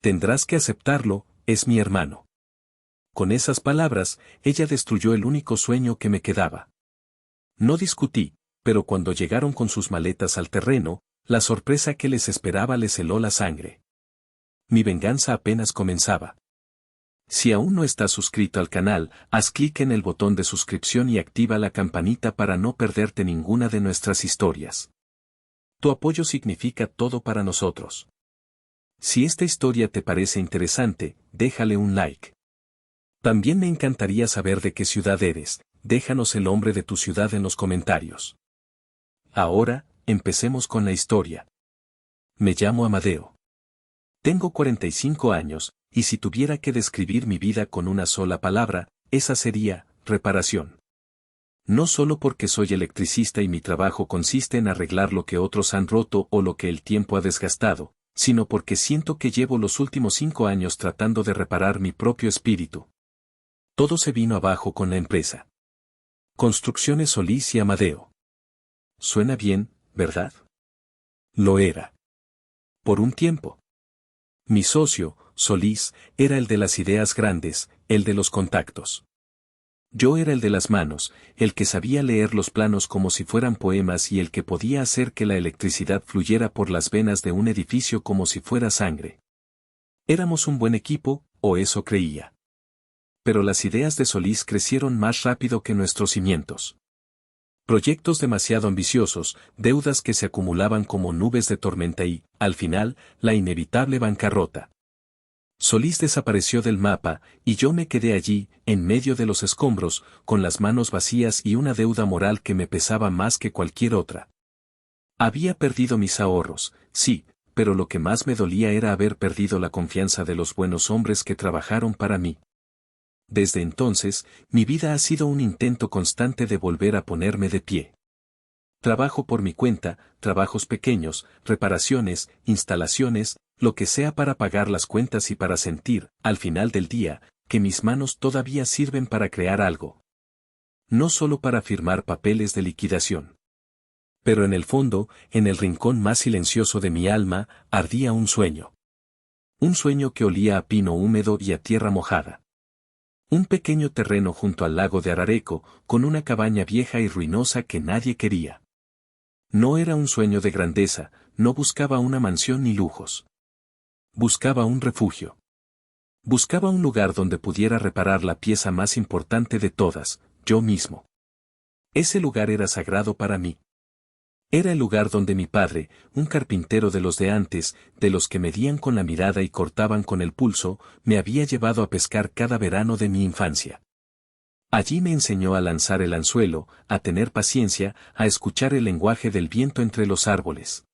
Tendrás que aceptarlo, es mi hermano. Con esas palabras, ella destruyó el único sueño que me quedaba. No discutí, pero cuando llegaron con sus maletas al terreno, la sorpresa que les esperaba les heló la sangre. Mi venganza apenas comenzaba. Si aún no estás suscrito al canal, haz clic en el botón de suscripción y activa la campanita para no perderte ninguna de nuestras historias. Tu apoyo significa todo para nosotros. Si esta historia te parece interesante, déjale un like. También me encantaría saber de qué ciudad eres, déjanos el nombre de tu ciudad en los comentarios. Ahora, empecemos con la historia. Me llamo Amadeo. Tengo 45 años, y si tuviera que describir mi vida con una sola palabra, esa sería, reparación. No solo porque soy electricista y mi trabajo consiste en arreglar lo que otros han roto o lo que el tiempo ha desgastado, sino porque siento que llevo los últimos 5 años tratando de reparar mi propio espíritu. Todo se vino abajo con la empresa. Construcciones Solís y Amadeo. Suena bien, ¿verdad? Lo era. Por un tiempo. Mi socio, Solís, era el de las ideas grandes, el de los contactos. Yo era el de las manos, el que sabía leer los planos como si fueran poemas y el que podía hacer que la electricidad fluyera por las venas de un edificio como si fuera sangre. Éramos un buen equipo, o eso creía. Pero las ideas de Solís crecieron más rápido que nuestros cimientos. Proyectos demasiado ambiciosos, deudas que se acumulaban como nubes de tormenta y, al final, la inevitable bancarrota. Solís desapareció del mapa, y yo me quedé allí, en medio de los escombros, con las manos vacías y una deuda moral que me pesaba más que cualquier otra. Había perdido mis ahorros, sí, pero lo que más me dolía era haber perdido la confianza de los buenos hombres que trabajaron para mí. Desde entonces, mi vida ha sido un intento constante de volver a ponerme de pie. Trabajo por mi cuenta, trabajos pequeños, reparaciones, instalaciones, lo que sea para pagar las cuentas y para sentir, al final del día, que mis manos todavía sirven para crear algo. No solo para firmar papeles de liquidación. Pero en el fondo, en el rincón más silencioso de mi alma, ardía un sueño. Un sueño que olía a pino húmedo y a tierra mojada. Un pequeño terreno junto al lago de Arareco, con una cabaña vieja y ruinosa que nadie quería. No era un sueño de grandeza, no buscaba una mansión ni lujos. Buscaba un refugio. Buscaba un lugar donde pudiera reparar la pieza más importante de todas, yo mismo. Ese lugar era sagrado para mí. Era el lugar donde mi padre, un carpintero de los de antes, de los que medían con la mirada y cortaban con el pulso, me había llevado a pescar cada verano de mi infancia. Allí me enseñó a lanzar el anzuelo, a tener paciencia, a escuchar el lenguaje del viento entre los árboles.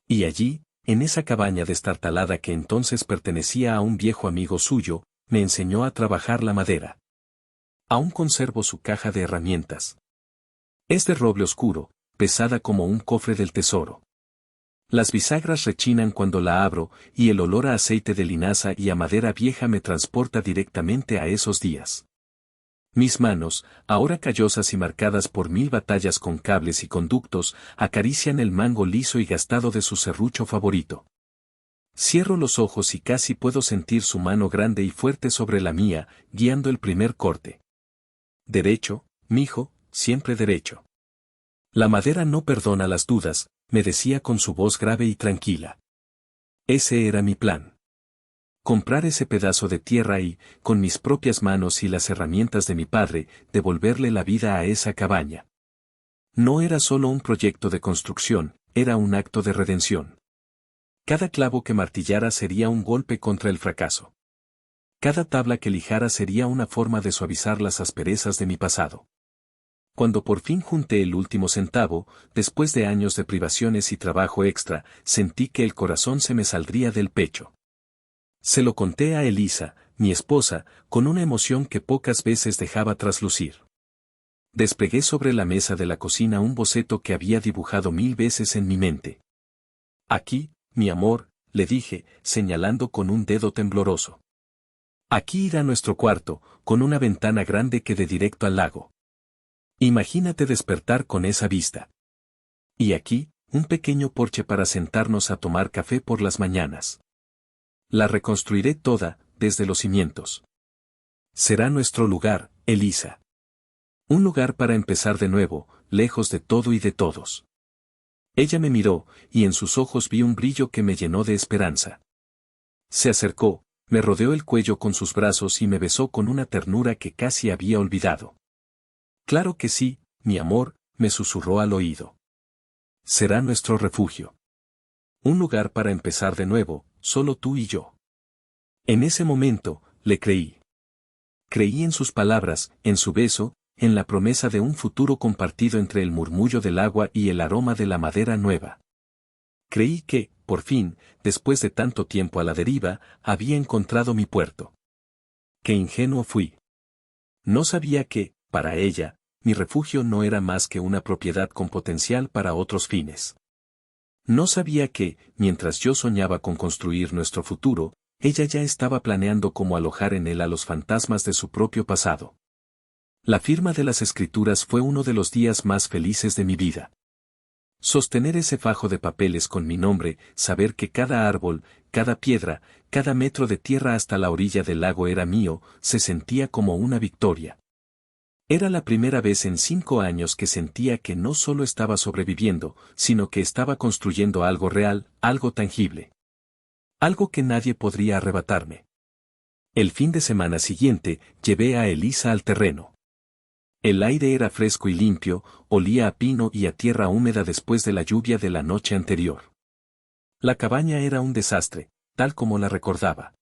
Y allí, en esa cabaña destartalada que entonces pertenecía a un viejo amigo suyo, me enseñó a trabajar la madera. Aún conservo su caja de herramientas. Es de roble oscuro, pesada como un cofre del tesoro. Las bisagras rechinan cuando la abro, y el olor a aceite de linaza y a madera vieja me transporta directamente a esos días. Mis manos, ahora callosas y marcadas por 1000 batallas con cables y conductos, acarician el mango liso y gastado de su serrucho favorito. Cierro los ojos y casi puedo sentir su mano grande y fuerte sobre la mía, guiando el primer corte. Derecho, mijo, siempre derecho. La madera no perdona las dudas, me decía con su voz grave y tranquila. Ese era mi plan. Comprar ese pedazo de tierra y, con mis propias manos y las herramientas de mi padre, devolverle la vida a esa cabaña. No era solo un proyecto de construcción, era un acto de redención. Cada clavo que martillara sería un golpe contra el fracaso. Cada tabla que lijara sería una forma de suavizar las asperezas de mi pasado. Cuando por fin junté el último centavo, después de años de privaciones y trabajo extra, sentí que el corazón se me saldría del pecho. Se lo conté a Elisa, mi esposa, con una emoción que pocas veces dejaba traslucir. Desplegué sobre la mesa de la cocina un boceto que había dibujado 1000 veces en mi mente. Aquí, mi amor, le dije, señalando con un dedo tembloroso. Aquí irá nuestro cuarto, con una ventana grande que dé directo al lago. Imagínate despertar con esa vista. Y aquí, un pequeño porche para sentarnos a tomar café por las mañanas. La reconstruiré toda, desde los cimientos. Será nuestro lugar, Elisa. Un lugar para empezar de nuevo, lejos de todo y de todos. Ella me miró, y en sus ojos vi un brillo que me llenó de esperanza. Se acercó, me rodeó el cuello con sus brazos y me besó con una ternura que casi había olvidado. Claro que sí, mi amor, me susurró al oído. Será nuestro refugio. Un lugar para empezar de nuevo, solo tú y yo. En ese momento, le creí. Creí en sus palabras, en su beso, en la promesa de un futuro compartido entre el murmullo del agua y el aroma de la madera nueva. Creí que, por fin, después de tanto tiempo a la deriva, había encontrado mi puerto. Qué ingenuo fui. No sabía que, para ella, mi refugio no era más que una propiedad con potencial para otros fines. No sabía que, mientras yo soñaba con construir nuestro futuro, ella ya estaba planeando cómo alojar en él a los fantasmas de su propio pasado. La firma de las escrituras fue uno de los días más felices de mi vida. Sostener ese fajo de papeles con mi nombre, saber que cada árbol, cada piedra, cada metro de tierra hasta la orilla del lago era mío, se sentía como una victoria. Era la primera vez en 5 años que sentía que no solo estaba sobreviviendo, sino que estaba construyendo algo real, algo tangible. Algo que nadie podría arrebatarme. El fin de semana siguiente, llevé a Elisa al terreno. El aire era fresco y limpio, olía a pino y a tierra húmeda después de la lluvia de la noche anterior. La cabaña era un desastre, tal como la recordaba.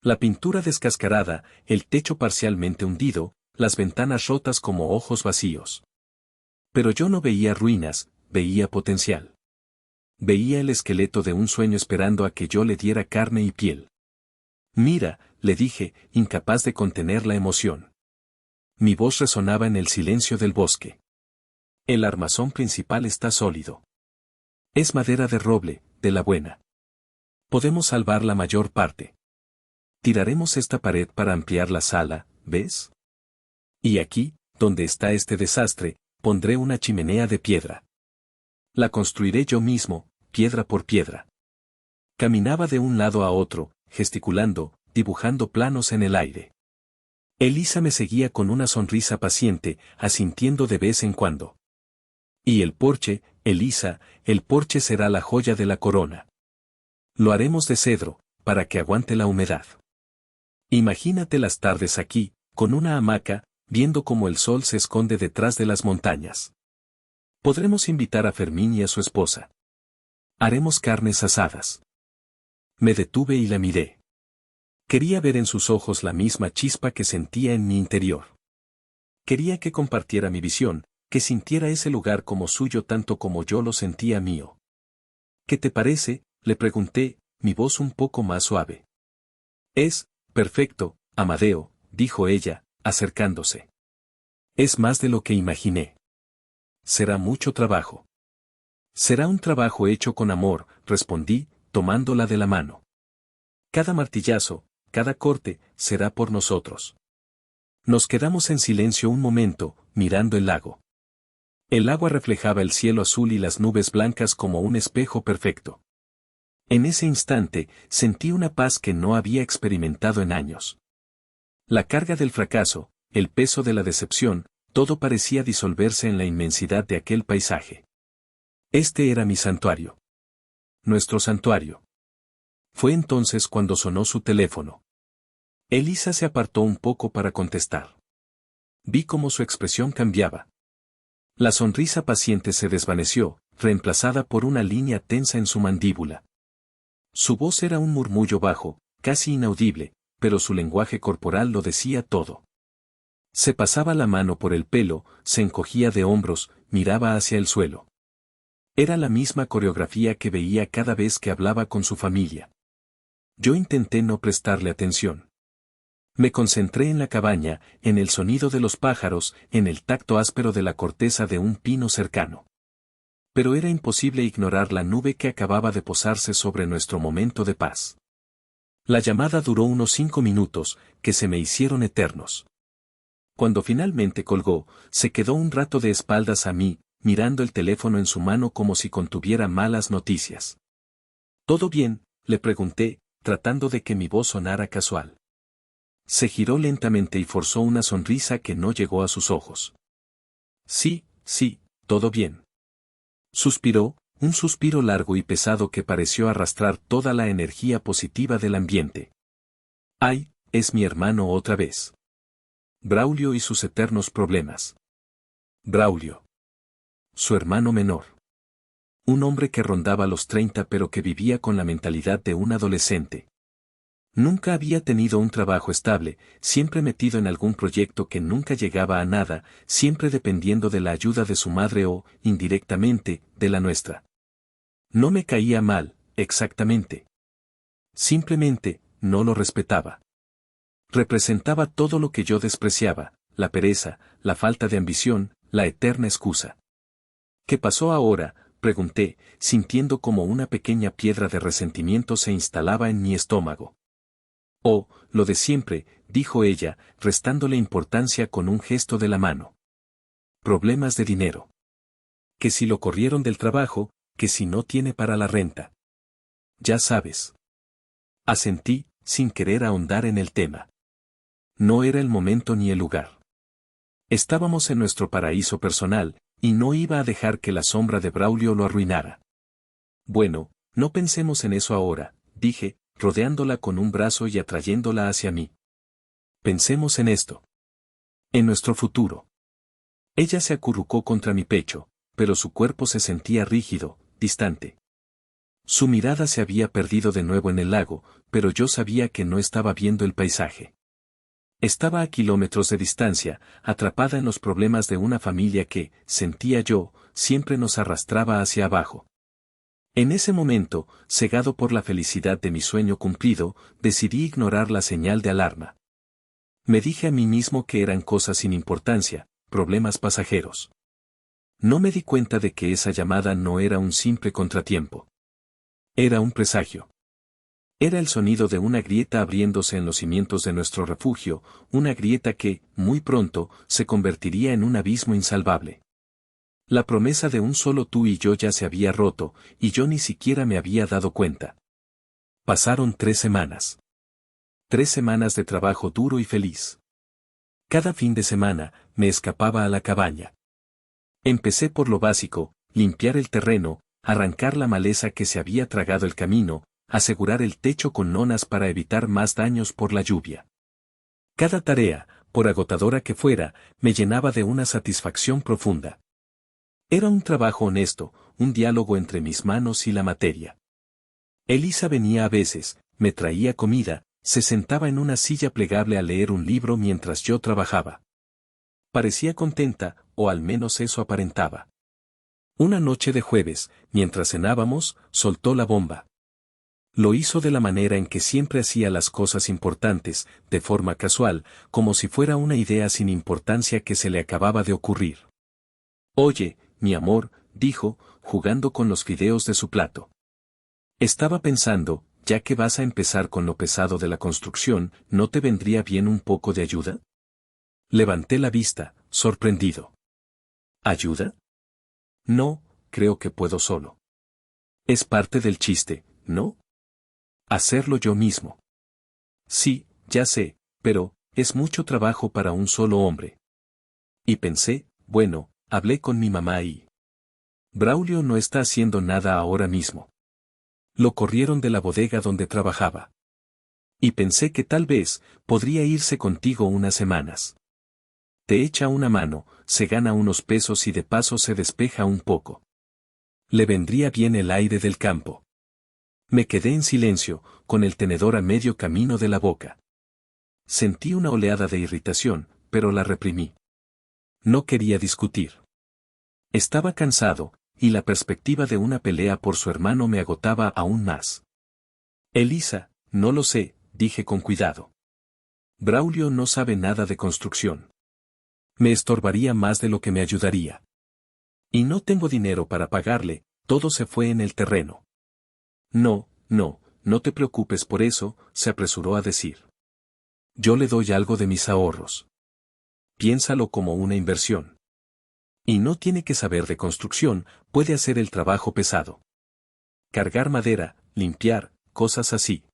La pintura descascarada, el techo parcialmente hundido, las ventanas rotas como ojos vacíos. Pero yo no veía ruinas, veía potencial. Veía el esqueleto de un sueño esperando a que yo le diera carne y piel. Mira, le dije, incapaz de contener la emoción. Mi voz resonaba en el silencio del bosque. El armazón principal está sólido. Es madera de roble, de la buena. Podemos salvar la mayor parte. Tiraremos esta pared para ampliar la sala, ¿ves? Y aquí, donde está este desastre, pondré una chimenea de piedra. La construiré yo mismo, piedra por piedra. Caminaba de un lado a otro, gesticulando, dibujando planos en el aire. Elisa me seguía con una sonrisa paciente, asintiendo de vez en cuando. Y el porche, Elisa, el porche será la joya de la corona. Lo haremos de cedro, para que aguante la humedad. Imagínate las tardes aquí, con una hamaca, viendo cómo el sol se esconde detrás de las montañas. Podremos invitar a Fermín y a su esposa. Haremos carnes asadas. Me detuve y la miré. Quería ver en sus ojos la misma chispa que sentía en mi interior. Quería que compartiera mi visión, que sintiera ese lugar como suyo tanto como yo lo sentía mío. ¿Qué te parece?, le pregunté, mi voz un poco más suave. Es perfecto, Amadeo, dijo ella, acercándose. Es más de lo que imaginé. Será mucho trabajo. Será un trabajo hecho con amor, respondí, tomándola de la mano. Cada martillazo, cada corte, será por nosotros. Nos quedamos en silencio un momento, mirando el lago. El agua reflejaba el cielo azul y las nubes blancas como un espejo perfecto. En ese instante, sentí una paz que no había experimentado en años. La carga del fracaso, el peso de la decepción, todo parecía disolverse en la inmensidad de aquel paisaje. Este era mi santuario. Nuestro santuario. Fue entonces cuando sonó su teléfono. Elisa se apartó un poco para contestar. Vi cómo su expresión cambiaba. La sonrisa paciente se desvaneció, reemplazada por una línea tensa en su mandíbula. Su voz era un murmullo bajo, casi inaudible, pero su lenguaje corporal lo decía todo. Se pasaba la mano por el pelo, se encogía de hombros, miraba hacia el suelo. Era la misma coreografía que veía cada vez que hablaba con su familia. Yo intenté no prestarle atención. Me concentré en la cabaña, en el sonido de los pájaros, en el tacto áspero de la corteza de un pino cercano. Pero era imposible ignorar la nube que acababa de posarse sobre nuestro momento de paz. La llamada duró unos 5 minutos, que se me hicieron eternos. Cuando finalmente colgó, se quedó un rato de espaldas a mí, mirando el teléfono en su mano como si contuviera malas noticias. ¿Todo bien?, le pregunté, tratando de que mi voz sonara casual. Se giró lentamente y forzó una sonrisa que no llegó a sus ojos. Sí, sí, todo bien. Suspiró, un suspiro largo y pesado que pareció arrastrar toda la energía positiva del ambiente. ¡Ay, es mi hermano otra vez! Braulio y sus eternos problemas. Braulio. Su hermano menor. Un hombre que rondaba los 30 pero que vivía con la mentalidad de un adolescente. Nunca había tenido un trabajo estable, siempre metido en algún proyecto que nunca llegaba a nada, siempre dependiendo de la ayuda de su madre o, indirectamente, de la nuestra. No me caía mal, exactamente. Simplemente, no lo respetaba. Representaba todo lo que yo despreciaba, la pereza, la falta de ambición, la eterna excusa. ¿Qué pasó ahora?, pregunté, sintiendo como una pequeña piedra de resentimiento se instalaba en mi estómago. Oh, lo de siempre, dijo ella, restándole importancia con un gesto de la mano. Problemas de dinero. Que si lo corrieron del trabajo, que si no tiene para la renta. Ya sabes. Asentí, sin querer ahondar en el tema. No era el momento ni el lugar. Estábamos en nuestro paraíso personal, y no iba a dejar que la sombra de Braulio lo arruinara. Bueno, no pensemos en eso ahora, dije, rodeándola con un brazo y atrayéndola hacia mí. Pensemos en esto. En nuestro futuro. Ella se acurrucó contra mi pecho, pero su cuerpo se sentía rígido, distante. Su mirada se había perdido de nuevo en el lago, pero yo sabía que no estaba viendo el paisaje. Estaba a kilómetros de distancia, atrapada en los problemas de una familia que, sentía yo, siempre nos arrastraba hacia abajo. En ese momento, cegado por la felicidad de mi sueño cumplido, decidí ignorar la señal de alarma. Me dije a mí mismo que eran cosas sin importancia, problemas pasajeros. No me di cuenta de que esa llamada no era un simple contratiempo. Era un presagio. Era el sonido de una grieta abriéndose en los cimientos de nuestro refugio, una grieta que, muy pronto, se convertiría en un abismo insalvable. La promesa de un solo tú y yo ya se había roto, y yo ni siquiera me había dado cuenta. Pasaron 3 semanas. 3 semanas de trabajo duro y feliz. Cada fin de semana, me escapaba a la cabaña. Empecé por lo básico, limpiar el terreno, arrancar la maleza que se había tragado el camino, asegurar el techo con lonas para evitar más daños por la lluvia. Cada tarea, por agotadora que fuera, me llenaba de una satisfacción profunda. Era un trabajo honesto, un diálogo entre mis manos y la materia. Elisa venía a veces, me traía comida, se sentaba en una silla plegable a leer un libro mientras yo trabajaba. Parecía contenta, o al menos eso aparentaba. Una noche de jueves, mientras cenábamos, soltó la bomba. Lo hizo de la manera en que siempre hacía las cosas importantes, de forma casual, como si fuera una idea sin importancia que se le acababa de ocurrir. Oye, mi amor, dijo, jugando con los fideos de su plato. Estaba pensando, ya que vas a empezar con lo pesado de la construcción, ¿no te vendría bien un poco de ayuda? Levanté la vista, sorprendido. ¿Ayuda? No, creo que puedo solo. Es parte del chiste, ¿no? Hacerlo yo mismo. Sí, ya sé, pero, es mucho trabajo para un solo hombre. Y pensé, bueno, hablé con mi mamá y... Braulio no está haciendo nada ahora mismo. Lo corrieron de la bodega donde trabajaba. Y pensé que tal vez, podría irse contigo unas semanas. Te echa una mano, se gana unos pesos y de paso se despeja un poco. Le vendría bien el aire del campo. Me quedé en silencio, con el tenedor a medio camino de la boca. Sentí una oleada de irritación, pero la reprimí. No quería discutir. Estaba cansado, y la perspectiva de una pelea por su hermano me agotaba aún más. Elisa, no lo sé, dije con cuidado. Braulio no sabe nada de construcción. Me estorbaría más de lo que me ayudaría. Y no tengo dinero para pagarle, todo se fue en el terreno. No, no, no te preocupes por eso, se apresuró a decir. Yo le doy algo de mis ahorros. Piénsalo como una inversión. Y no tiene que saber de construcción, puede hacer el trabajo pesado. Cargar madera, limpiar, cosas así.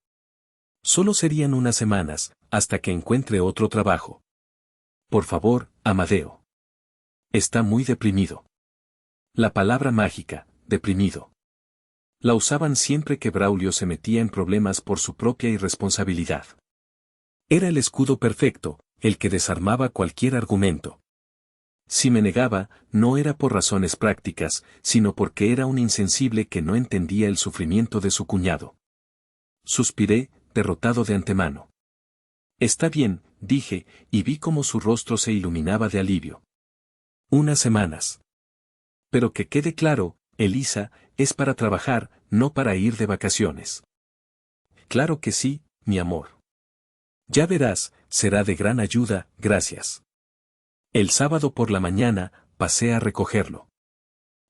Solo serían unas semanas, hasta que encuentre otro trabajo. Por favor, Amadeo. Está muy deprimido. La palabra mágica, deprimido. La usaban siempre que Braulio se metía en problemas por su propia irresponsabilidad. Era el escudo perfecto, el que desarmaba cualquier argumento. Si me negaba, no era por razones prácticas, sino porque era un insensible que no entendía el sufrimiento de su cuñado. Suspiré, derrotado de antemano. Está bien, dije, y vi cómo su rostro se iluminaba de alivio. Unas semanas. Pero que quede claro, Elisa, es para trabajar, no para ir de vacaciones. Claro que sí, mi amor. Ya verás, será de gran ayuda, gracias. El sábado por la mañana, pasé a recogerlo.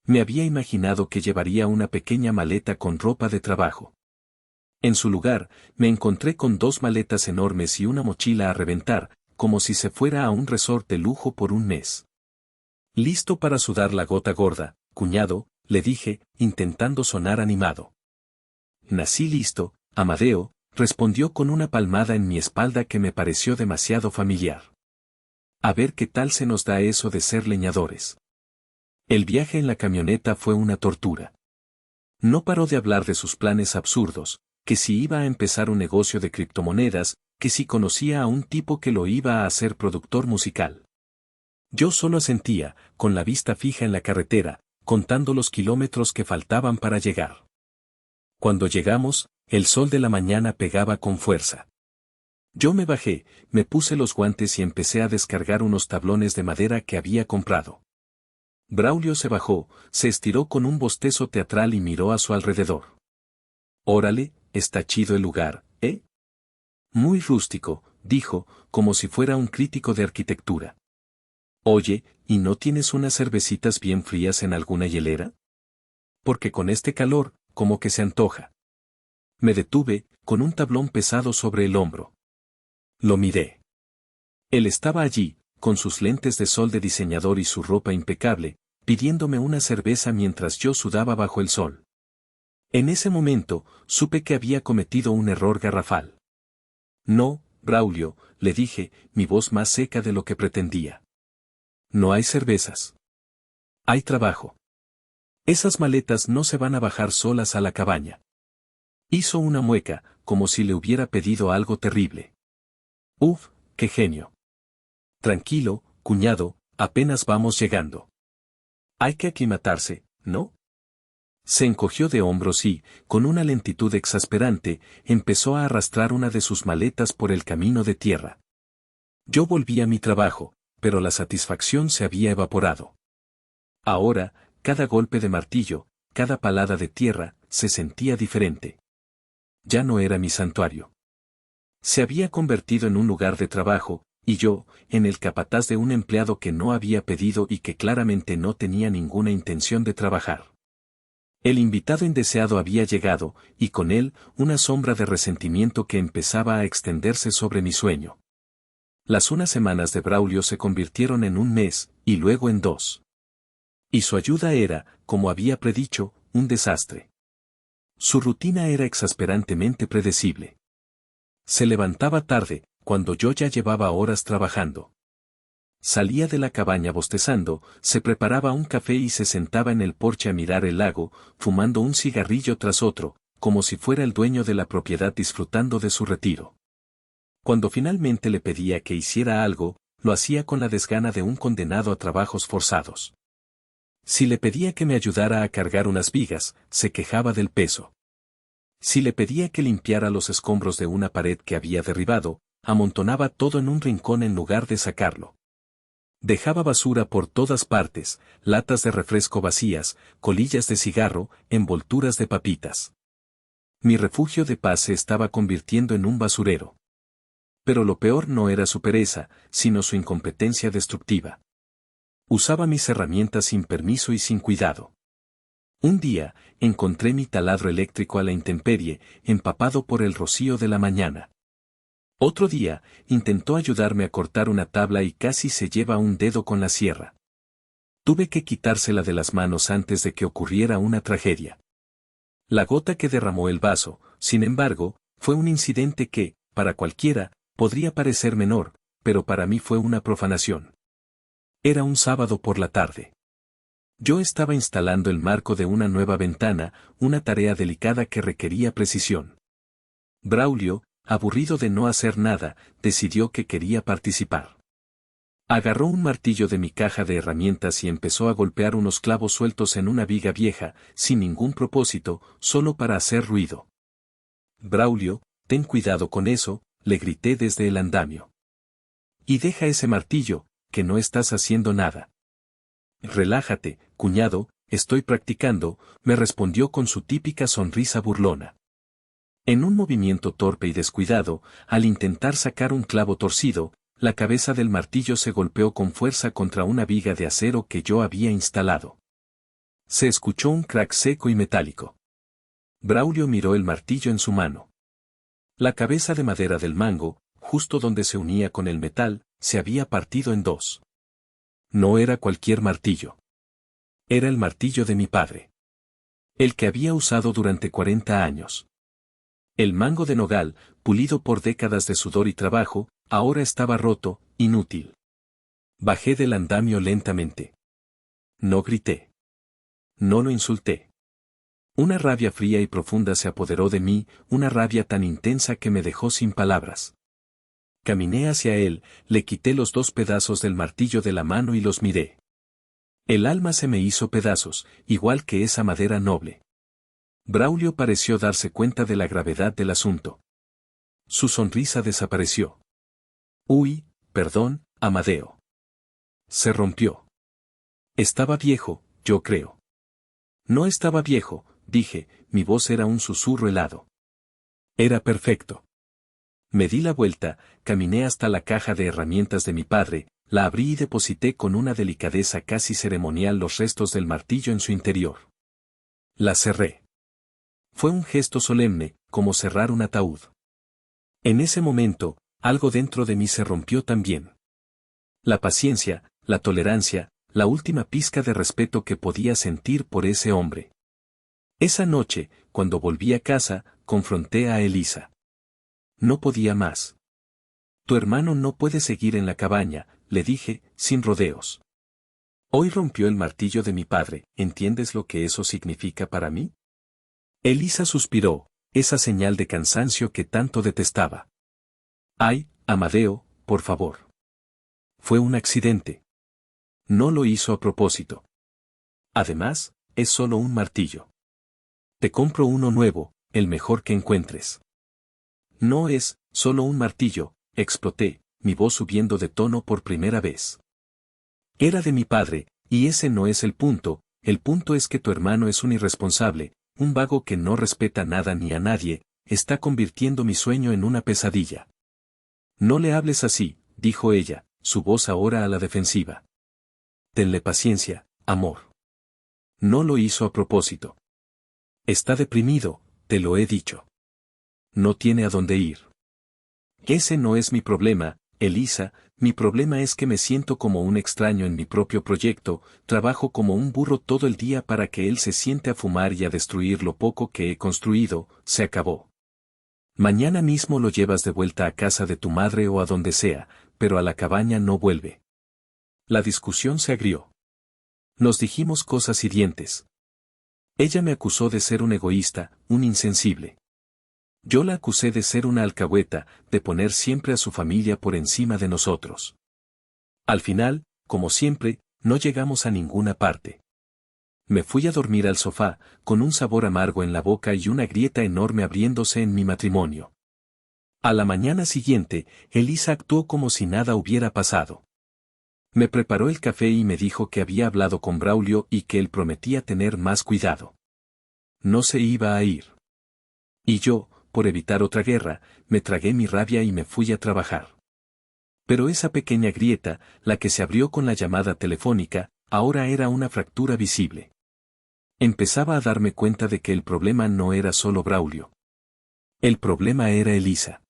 Me había imaginado que llevaría una pequeña maleta con ropa de trabajo. En su lugar, me encontré con 2 maletas enormes y una mochila a reventar, como si se fuera a un resort de lujo por un mes. Listo para sudar la gota gorda, cuñado, le dije, intentando sonar animado. Nací listo, Amadeo, respondió con una palmada en mi espalda que me pareció demasiado familiar. A ver qué tal se nos da eso de ser leñadores. El viaje en la camioneta fue una tortura. No paró de hablar de sus planes absurdos, que si iba a empezar un negocio de criptomonedas, que si conocía a un tipo que lo iba a hacer productor musical. Yo solo asentía, con la vista fija en la carretera, contando los kilómetros que faltaban para llegar. Cuando llegamos, el sol de la mañana pegaba con fuerza. Yo me bajé, me puse los guantes y empecé a descargar unos tablones de madera que había comprado. Braulio se bajó, se estiró con un bostezo teatral y miró a su alrededor. Órale, está chido el lugar, ¿eh? Muy rústico, dijo, como si fuera un crítico de arquitectura. Oye, ¿y no tienes unas cervecitas bien frías en alguna hielera? Porque con este calor, como que se antoja. Me detuve, con un tablón pesado sobre el hombro. Lo miré. Él estaba allí, con sus lentes de sol de diseñador y su ropa impecable, pidiéndome una cerveza mientras yo sudaba bajo el sol. En ese momento, supe que había cometido un error garrafal. No, Braulio, le dije, mi voz más seca de lo que pretendía. No hay cervezas. Hay trabajo. Esas maletas no se van a bajar solas a la cabaña. Hizo una mueca, como si le hubiera pedido algo terrible. Uf, qué genio. Tranquilo, cuñado, apenas vamos llegando. Hay que aclimatarse, ¿no? Se encogió de hombros y, con una lentitud exasperante, empezó a arrastrar una de sus maletas por el camino de tierra. Yo volví a mi trabajo, pero la satisfacción se había evaporado. Ahora, cada golpe de martillo, cada palada de tierra, se sentía diferente. Ya no era mi santuario. Se había convertido en un lugar de trabajo, y yo, en el capataz de un empleado que no había pedido y que claramente no tenía ninguna intención de trabajar. El invitado indeseado había llegado, y con él, una sombra de resentimiento que empezaba a extenderse sobre mi sueño. Las unas semanas de Braulio se convirtieron en un mes, y luego en 2. Y su ayuda era, como había predicho, un desastre. Su rutina era exasperantemente predecible. Se levantaba tarde, cuando yo ya llevaba horas trabajando. Salía de la cabaña bostezando, se preparaba un café y se sentaba en el porche a mirar el lago, fumando un cigarrillo tras otro, como si fuera el dueño de la propiedad disfrutando de su retiro. Cuando finalmente le pedía que hiciera algo, lo hacía con la desgana de un condenado a trabajos forzados. Si le pedía que me ayudara a cargar unas vigas, se quejaba del peso. Si le pedía que limpiara los escombros de una pared que había derribado, amontonaba todo en un rincón en lugar de sacarlo. Dejaba basura por todas partes, latas de refresco vacías, colillas de cigarro, envolturas de papitas. Mi refugio de paz se estaba convirtiendo en un basurero. Pero lo peor no era su pereza, sino su incompetencia destructiva. Usaba mis herramientas sin permiso y sin cuidado. Un día, encontré mi taladro eléctrico a la intemperie, empapado por el rocío de la mañana. Otro día, intentó ayudarme a cortar una tabla y casi se lleva un dedo con la sierra. Tuve que quitársela de las manos antes de que ocurriera una tragedia. La gota que derramó el vaso, sin embargo, Fue un incidente que, para cualquiera, podría parecer menor, pero para mí fue una profanación. Era un sábado por la tarde. Yo estaba instalando el marco de una nueva ventana, una tarea delicada que requería precisión. Braulio, aburrido de no hacer nada, decidió que quería participar. Agarró un martillo de mi caja de herramientas y empezó a golpear unos clavos sueltos en una viga vieja, sin ningún propósito, solo para hacer ruido. Braulio, ten cuidado con eso, le grité desde el andamio. Y deja ese martillo, que no estás haciendo nada. Relájate, cuñado, estoy practicando, me respondió con su típica sonrisa burlona. En un movimiento torpe y descuidado, al intentar sacar un clavo torcido, la cabeza del martillo se golpeó con fuerza contra una viga de acero que yo había instalado. Se escuchó un crack seco y metálico. Braulio miró el martillo en su mano. La cabeza de madera del mango, justo donde se unía con el metal, se había partido en dos. No era cualquier martillo. Era el martillo de mi padre. El que había usado durante 40 años. El mango de nogal, pulido por décadas de sudor y trabajo, ahora estaba roto, inútil. Bajé del andamio lentamente. No grité. No lo insulté. Una rabia fría y profunda se apoderó de mí, una rabia tan intensa que me dejó sin palabras. Caminé hacia él, le quité los dos pedazos del martillo de la mano y los miré. El alma se me hizo pedazos, igual que esa madera noble. Braulio pareció darse cuenta de la gravedad del asunto. Su sonrisa desapareció. Uy, perdón, Amadeo. Se rompió. Estaba viejo, yo creo. No estaba viejo, dije, mi voz era un susurro helado. Era perfecto. Me di la vuelta, caminé hasta la caja de herramientas de mi padre, la abrí y deposité con una delicadeza casi ceremonial los restos del martillo en su interior. La cerré. Fue un gesto solemne, como cerrar un ataúd. En ese momento, algo dentro de mí se rompió también. La paciencia, la tolerancia, la última pizca de respeto que podía sentir por ese hombre. Esa noche, cuando volví a casa, confronté a Elisa. No podía más. Tu hermano no puede seguir en la cabaña, le dije, sin rodeos. Hoy rompió el martillo de mi padre, ¿entiendes lo que eso significa para mí? Elisa suspiró, esa señal de cansancio que tanto detestaba. Ay, Amadeo, por favor. Fue un accidente. No lo hizo a propósito. Además, es solo un martillo. Te compro uno nuevo, el mejor que encuentres. No es, solo un martillo, exploté, mi voz subiendo de tono por primera vez. Era de mi padre, y ese no es el punto es que tu hermano es un irresponsable, un vago que no respeta nada ni a nadie, está convirtiendo mi sueño en una pesadilla. No le hables así, dijo ella, su voz ahora a la defensiva. Tenle paciencia, amor. No lo hizo a propósito. Está deprimido, te lo he dicho. No tiene a dónde ir. Ese no es mi problema, Elisa, mi problema es que me siento como un extraño en mi propio proyecto, trabajo como un burro todo el día para que él se siente a fumar y a destruir lo poco que he construido, se acabó. Mañana mismo lo llevas de vuelta a casa de tu madre o a donde sea, pero a la cabaña no vuelve. La discusión se agrió. Nos dijimos cosas hirientes. Ella me acusó de ser un egoísta, un insensible. Yo la acusé de ser una alcahueta, de poner siempre a su familia por encima de nosotros. Al final, como siempre, no llegamos a ninguna parte. Me fui a dormir al sofá, con un sabor amargo en la boca y una grieta enorme abriéndose en mi matrimonio. A la mañana siguiente, Elisa actuó como si nada hubiera pasado. Me preparó el café y me dijo que había hablado con Braulio y que él prometía tener más cuidado. No se iba a ir. Y yo, por evitar otra guerra, me tragué mi rabia y me fui a trabajar. Pero esa pequeña grieta, la que se abrió con la llamada telefónica, ahora era una fractura visible. Empezaba a darme cuenta de que el problema no era solo Braulio. El problema era Elisa.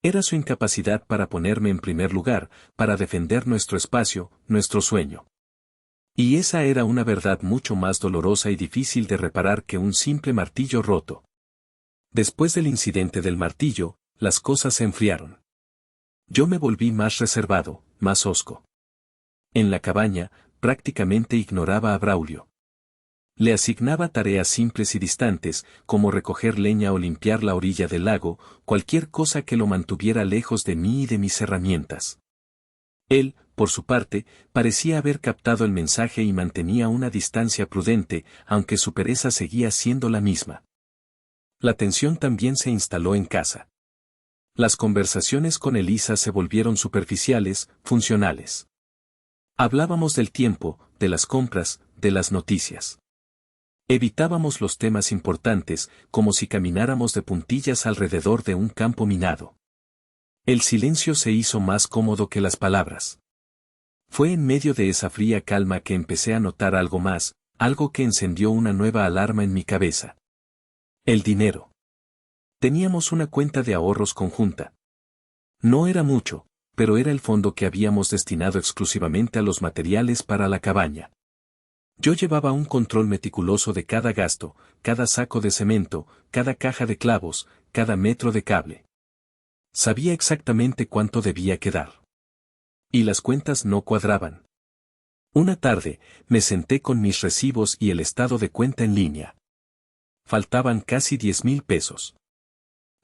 Era su incapacidad para ponerme en primer lugar, para defender nuestro espacio, nuestro sueño. Y esa era una verdad mucho más dolorosa y difícil de reparar que un simple martillo roto. Después del incidente del martillo, las cosas se enfriaron. Yo me volví más reservado, más hosco. En la cabaña, prácticamente ignoraba a Braulio. Le asignaba tareas simples y distantes, como recoger leña o limpiar la orilla del lago, cualquier cosa que lo mantuviera lejos de mí y de mis herramientas. Él, por su parte, parecía haber captado el mensaje y mantenía una distancia prudente, aunque su pereza seguía siendo la misma. La tensión también se instaló en casa. Las conversaciones con Elisa se volvieron superficiales, funcionales. Hablábamos del tiempo, de las compras, de las noticias. Evitábamos los temas importantes, como si camináramos de puntillas alrededor de un campo minado. El silencio se hizo más cómodo que las palabras. Fue en medio de esa fría calma que empecé a notar algo más, algo que encendió una nueva alarma en mi cabeza. El dinero. Teníamos una cuenta de ahorros conjunta. No era mucho, pero era el fondo que habíamos destinado exclusivamente a los materiales para la cabaña. Yo llevaba un control meticuloso de cada gasto, cada saco de cemento, cada caja de clavos, cada metro de cable. Sabía exactamente cuánto debía quedar. Y las cuentas no cuadraban. Una tarde, me senté con mis recibos y el estado de cuenta en línea. Faltaban casi 10,000 pesos.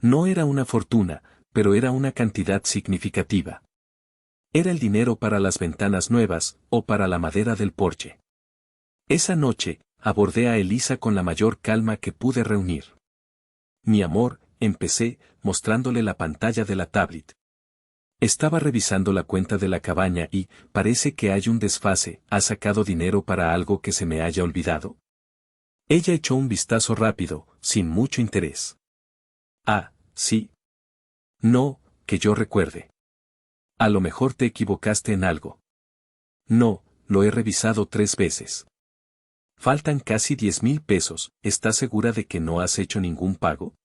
No era una fortuna, pero era una cantidad significativa. Era el dinero para las ventanas nuevas, o para la madera del porche. Esa noche, abordé a Elisa con la mayor calma que pude reunir. Mi amor, empecé, mostrándole la pantalla de la tablet. Estaba revisando la cuenta de la cabaña y, parece que hay un desfase, ¿has sacado dinero para algo que se me haya olvidado? Ella echó un vistazo rápido, sin mucho interés. Ah, sí. No, que yo recuerde. A lo mejor te equivocaste en algo. No, lo he revisado 3 veces. Faltan casi 10,000 pesos, ¿estás segura de que no has hecho ningún pago?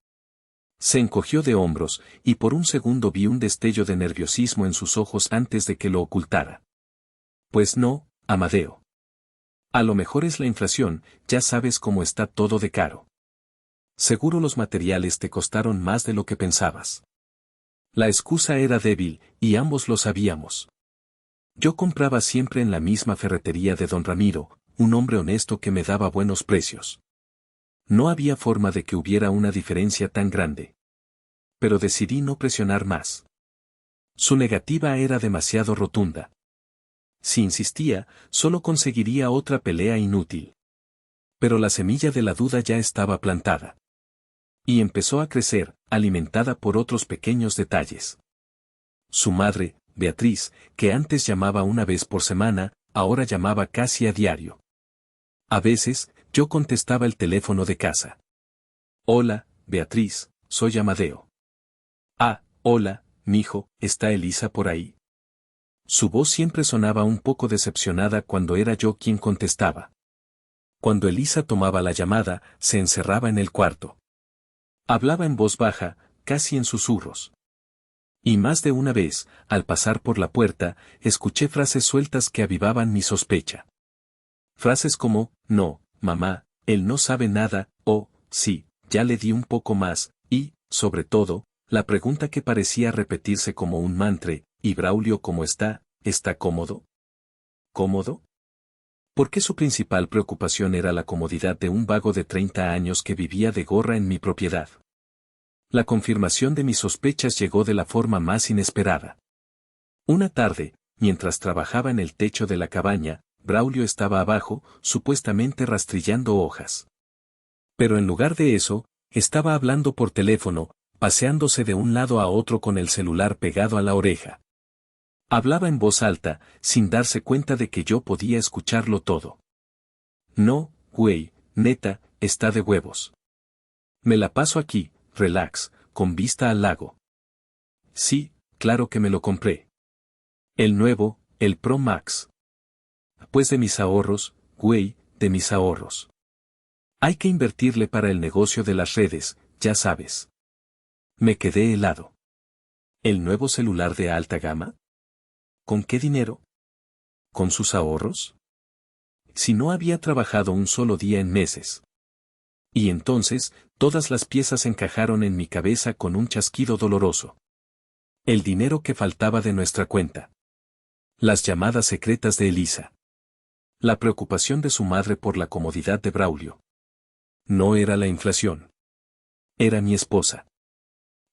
Se encogió de hombros, y por un segundo vi un destello de nerviosismo en sus ojos antes de que lo ocultara. Pues no, Amadeo. A lo mejor es la inflación, ya sabes cómo está todo de caro. Seguro los materiales te costaron más de lo que pensabas. La excusa era débil, y ambos lo sabíamos. Yo compraba siempre en la misma ferretería de don Ramiro, un hombre honesto que me daba buenos precios. No había forma de que hubiera una diferencia tan grande. Pero decidí no presionar más. Su negativa era demasiado rotunda. Si insistía, solo conseguiría otra pelea inútil. Pero la semilla de la duda ya estaba plantada. Y empezó a crecer, alimentada por otros pequeños detalles. Su madre, Beatriz, que antes llamaba una vez por semana, ahora llamaba casi a diario. A veces, yo contestaba el teléfono de casa. Hola, Beatriz, soy Amadeo. Ah, hola, mijo, ¿está Elisa por ahí? Su voz siempre sonaba un poco decepcionada cuando era yo quien contestaba. Cuando Elisa tomaba la llamada, se encerraba en el cuarto. Hablaba en voz baja, casi en susurros. Y más de una vez, al pasar por la puerta, escuché frases sueltas que avivaban mi sospecha. Frases como, no, mamá, él no sabe nada, o, sí, ya le di un poco más, y, sobre todo, la pregunta que parecía repetirse como un mantra, ¿y Braulio cómo está? ¿Está cómodo? ¿Cómodo? Porque su principal preocupación era la comodidad de un vago de 30 años que vivía de gorra en mi propiedad. La confirmación de mis sospechas llegó de la forma más inesperada. Una tarde, mientras trabajaba en el techo de la cabaña, Braulio estaba abajo, supuestamente rastrillando hojas. Pero en lugar de eso, estaba hablando por teléfono, paseándose de un lado a otro con el celular pegado a la oreja. Hablaba en voz alta, sin darse cuenta de que yo podía escucharlo todo. No, güey, neta, está de huevos. Me la paso aquí, relax, con vista al lago. Sí, claro que me lo compré. El nuevo, el Pro Max. Pues de mis ahorros, güey, de mis ahorros. Hay que invertirle para el negocio de las redes, ya sabes. Me quedé helado. ¿El nuevo celular de alta gama? ¿Con qué dinero? ¿Con sus ahorros? Si no había trabajado un solo día en meses. Y entonces, todas las piezas encajaron en mi cabeza con un chasquido doloroso. El dinero que faltaba de nuestra cuenta. Las llamadas secretas de Elisa. La preocupación de su madre por la comodidad de Braulio. No era la inflación. Era mi esposa.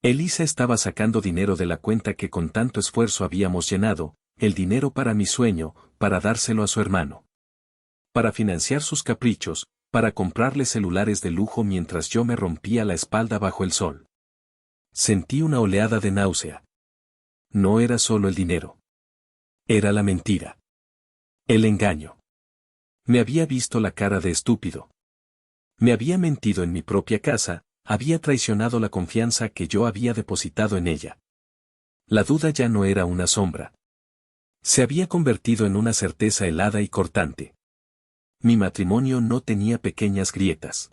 Elisa estaba sacando dinero de la cuenta que con tanto esfuerzo habíamos llenado, el dinero para mi sueño, para dárselo a su hermano. Para financiar sus caprichos, para comprarle celulares de lujo mientras yo me rompía la espalda bajo el sol. Sentí una oleada de náusea. No era solo el dinero. Era la mentira. El engaño. Me había visto la cara de estúpido. Me había mentido en mi propia casa, había traicionado la confianza que yo había depositado en ella. La duda ya no era una sombra. Se había convertido en una certeza helada y cortante. Mi matrimonio no tenía pequeñas grietas.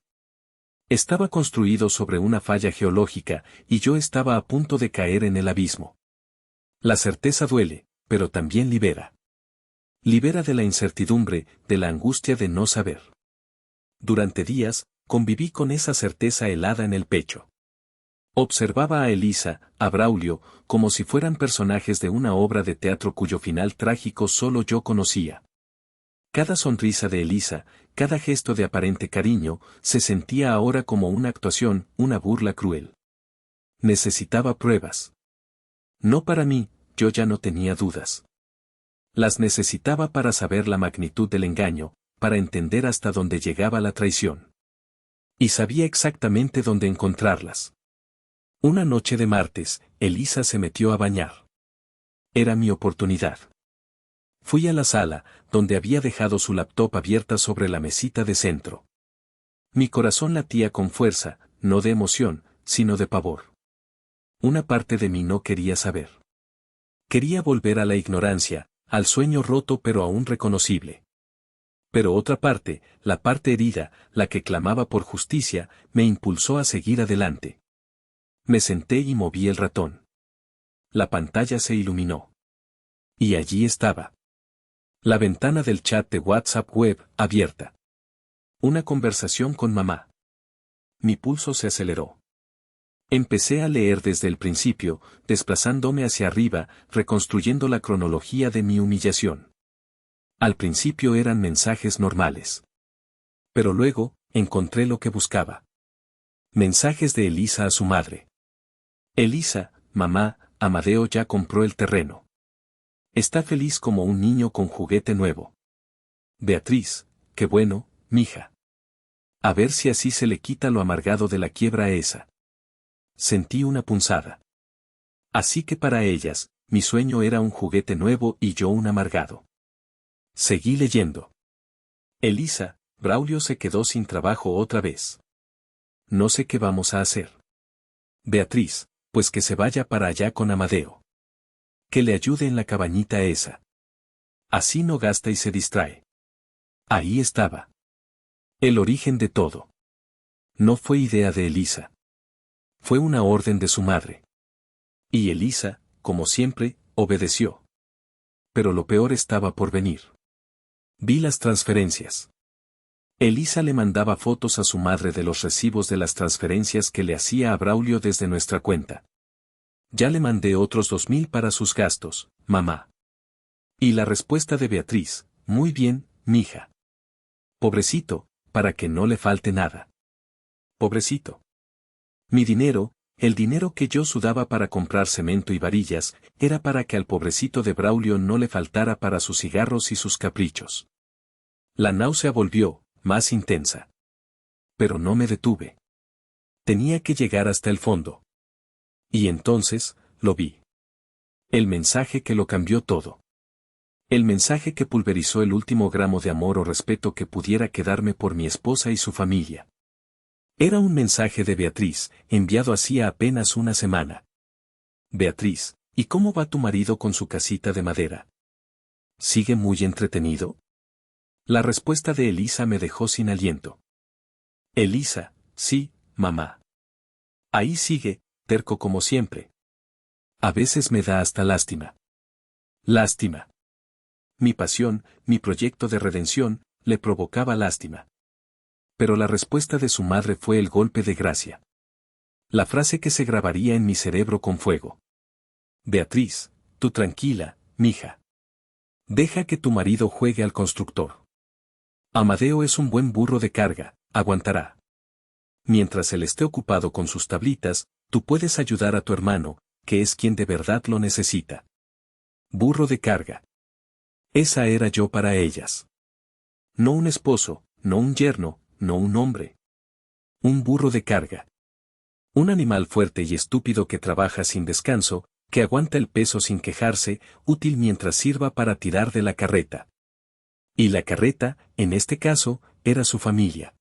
Estaba construido sobre una falla geológica, y yo estaba a punto de caer en el abismo. La certeza duele, pero también libera. Libera de la incertidumbre, de la angustia de no saber. Durante días, conviví con esa certeza helada en el pecho. Observaba a Elisa, a Braulio, como si fueran personajes de una obra de teatro cuyo final trágico solo yo conocía. Cada sonrisa de Elisa, cada gesto de aparente cariño, se sentía ahora como una actuación, una burla cruel. Necesitaba pruebas. No para mí, yo ya no tenía dudas. Las necesitaba para saber la magnitud del engaño, para entender hasta dónde llegaba la traición. Y sabía exactamente dónde encontrarlas. Una noche de martes, Elisa se metió a bañar. Era mi oportunidad. Fui a la sala, donde había dejado su laptop abierta sobre la mesita de centro. Mi corazón latía con fuerza, no de emoción, sino de pavor. Una parte de mí no quería saber. Quería volver a la ignorancia, al sueño roto pero aún reconocible. Pero otra parte, la parte herida, la que clamaba por justicia, me impulsó a seguir adelante. Me senté y moví el ratón. La pantalla se iluminó. Y allí estaba. La ventana del chat de WhatsApp web, abierta. Una conversación con mamá. Mi pulso se aceleró. Empecé a leer desde el principio, desplazándome hacia arriba, reconstruyendo la cronología de mi humillación. Al principio eran mensajes normales. Pero luego, encontré lo que buscaba. Mensajes de Elisa a su madre. Elisa, mamá, Amadeo ya compró el terreno. Está feliz como un niño con juguete nuevo. Beatriz, qué bueno, mija. A ver si así se le quita lo amargado de la quiebra a esa. Sentí una punzada. Así que para ellas, mi sueño era un juguete nuevo y yo un amargado. Seguí leyendo. Elisa, Braulio se quedó sin trabajo otra vez. No sé qué vamos a hacer. Beatriz, pues que se vaya para allá con Amadeo. Que le ayude en la cabañita esa. Así no gasta y se distrae. Ahí estaba. El origen de todo. No fue idea de Elisa. Fue una orden de su madre. Y Elisa, como siempre, obedeció. Pero lo peor estaba por venir. Vi las transferencias. Elisa le mandaba fotos a su madre de los recibos de las transferencias que le hacía a Braulio desde nuestra cuenta. Ya le mandé otros 2,000 para sus gastos, mamá. Y la respuesta de Beatriz, muy bien, mija. Pobrecito, para que no le falte nada. Pobrecito. Mi dinero, el dinero que yo sudaba para comprar cemento y varillas, era para que al pobrecito de Braulio no le faltara para sus cigarros y sus caprichos. La náusea volvió, más intensa. Pero no me detuve. Tenía que llegar hasta el fondo. Y entonces, lo vi. El mensaje que lo cambió todo. El mensaje que pulverizó el último gramo de amor o respeto que pudiera quedarme por mi esposa y su familia. Era un mensaje de Beatriz, enviado hacía apenas una semana. Beatriz, ¿y cómo va tu marido con su casita de madera? ¿Sigue muy entretenido? La respuesta de Elisa me dejó sin aliento. Elisa, sí, mamá. Ahí sigue, terco como siempre. A veces me da hasta lástima. Lástima. Mi pasión, mi proyecto de redención, le provocaba lástima. pero la respuesta de su madre fue el golpe de gracia. La frase que se grabaría en mi cerebro con fuego. Beatriz, tú tranquila, mija. Deja que tu marido juegue al constructor. Amadeo es un buen burro de carga, aguantará. Mientras él esté ocupado con sus tablitas, tú puedes ayudar a tu hermano, que es quien de verdad lo necesita. Burro de carga. Esa era yo para ellas. No un esposo, no un yerno, no un hombre. Un burro de carga. Un animal fuerte y estúpido que trabaja sin descanso, que aguanta el peso sin quejarse, útil mientras sirva para tirar de la carreta. Y la carreta, en este caso, era su familia.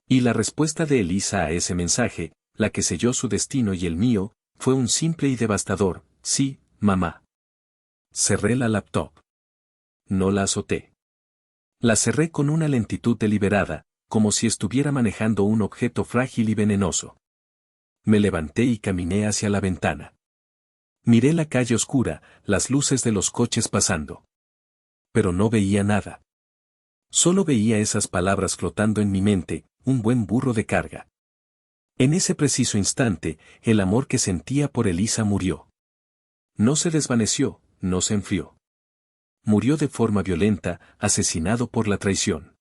Y la respuesta de Elisa a ese mensaje, la que selló su destino y el mío, fue un simple y devastador, sí, mamá. Cerré la laptop. No la azoté. La cerré con una lentitud deliberada, como si estuviera manejando un objeto frágil y venenoso. Me levanté y caminé hacia la ventana. Miré la calle oscura, las luces de los coches pasando. Pero no veía nada. Solo veía esas palabras flotando en mi mente, un buen burro de carga. En ese preciso instante, el amor que sentía por Elisa murió. No se desvaneció, no se enfrió. Murió de forma violenta, asesinado por la traición.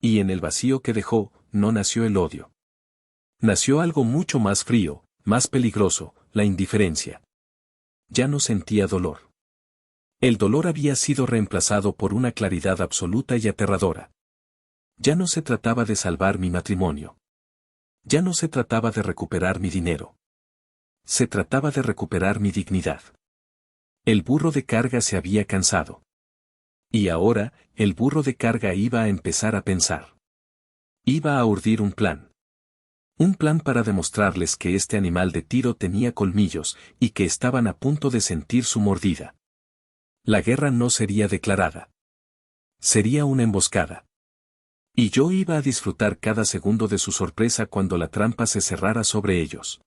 Y en el vacío que dejó, no nació el odio. Nació algo mucho más frío, más peligroso, la indiferencia. Ya no sentía dolor. El dolor había sido reemplazado por una claridad absoluta y aterradora. Ya no se trataba de salvar mi matrimonio. Ya no se trataba de recuperar mi dinero. Se trataba de recuperar mi dignidad. El burro de carga se había cansado. Y ahora, el burro de carga iba a empezar a pensar. Iba a urdir un plan. Un plan para demostrarles que este animal de tiro tenía colmillos y que estaban a punto de sentir su mordida. La guerra no sería declarada. Sería una emboscada. Y yo iba a disfrutar cada segundo de su sorpresa cuando la trampa se cerrara sobre ellos.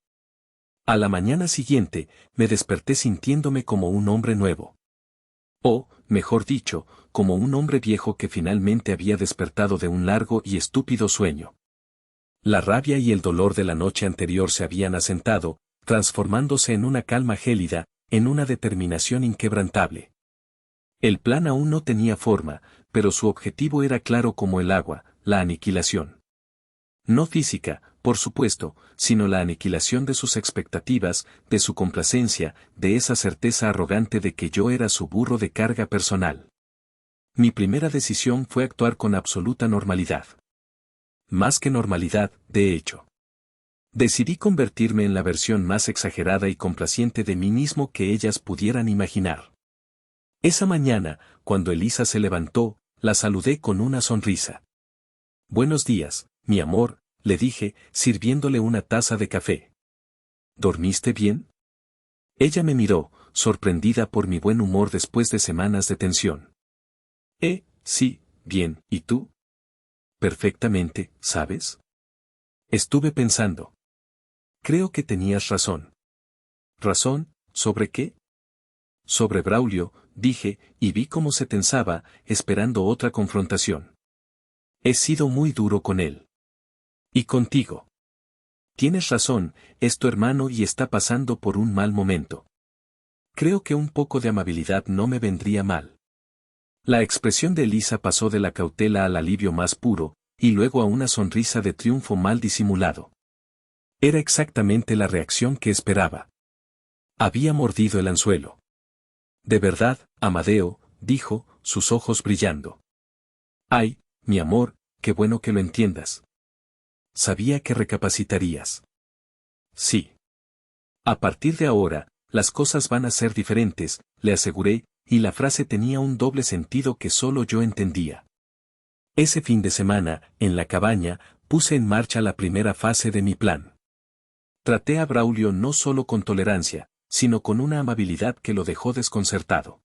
A la mañana siguiente, me desperté sintiéndome como un hombre nuevo. O, mejor dicho, como un hombre viejo que finalmente había despertado de un largo y estúpido sueño. La rabia y el dolor de la noche anterior se habían asentado, transformándose en una calma gélida, en una determinación inquebrantable. El plan aún no tenía forma, pero su objetivo era claro como el agua, la aniquilación. No física, por supuesto, sino la aniquilación de sus expectativas, de su complacencia, de esa certeza arrogante de que yo era su burro de carga personal. Mi primera decisión fue actuar con absoluta normalidad. Más que normalidad, de hecho. Decidí convertirme en la versión más exagerada y complaciente de mí mismo que ellas pudieran imaginar. Esa mañana, cuando Elisa se levantó, la saludé con una sonrisa. Buenos días, mi amor, le dije, sirviéndole una taza de café. ¿Dormiste bien? Ella me miró, sorprendida por mi buen humor después de semanas de tensión. Sí, bien, ¿y tú? Perfectamente, ¿sabes? Estuve pensando. Creo que tenías razón. ¿Razón? ¿Sobre qué? Sobre Braulio, dije, y vi cómo se tensaba, esperando otra confrontación. He sido muy duro con él. Y contigo. Tienes razón, es tu hermano y está pasando por un mal momento. Creo que un poco de amabilidad no me vendría mal. La expresión de Elisa pasó de la cautela al alivio más puro, y luego a una sonrisa de triunfo mal disimulado. Era exactamente la reacción que esperaba. Había mordido el anzuelo. De verdad, Amadeo, dijo, sus ojos brillando. Ay, mi amor, qué bueno que lo entiendas. Sabía que recapacitarías. Sí. A partir de ahora, las cosas van a ser diferentes, le aseguré, y la frase tenía un doble sentido que solo yo entendía. Ese fin de semana, en la cabaña, puse en marcha la primera fase de mi plan. Traté a Braulio no solo con tolerancia, sino con una amabilidad que lo dejó desconcertado.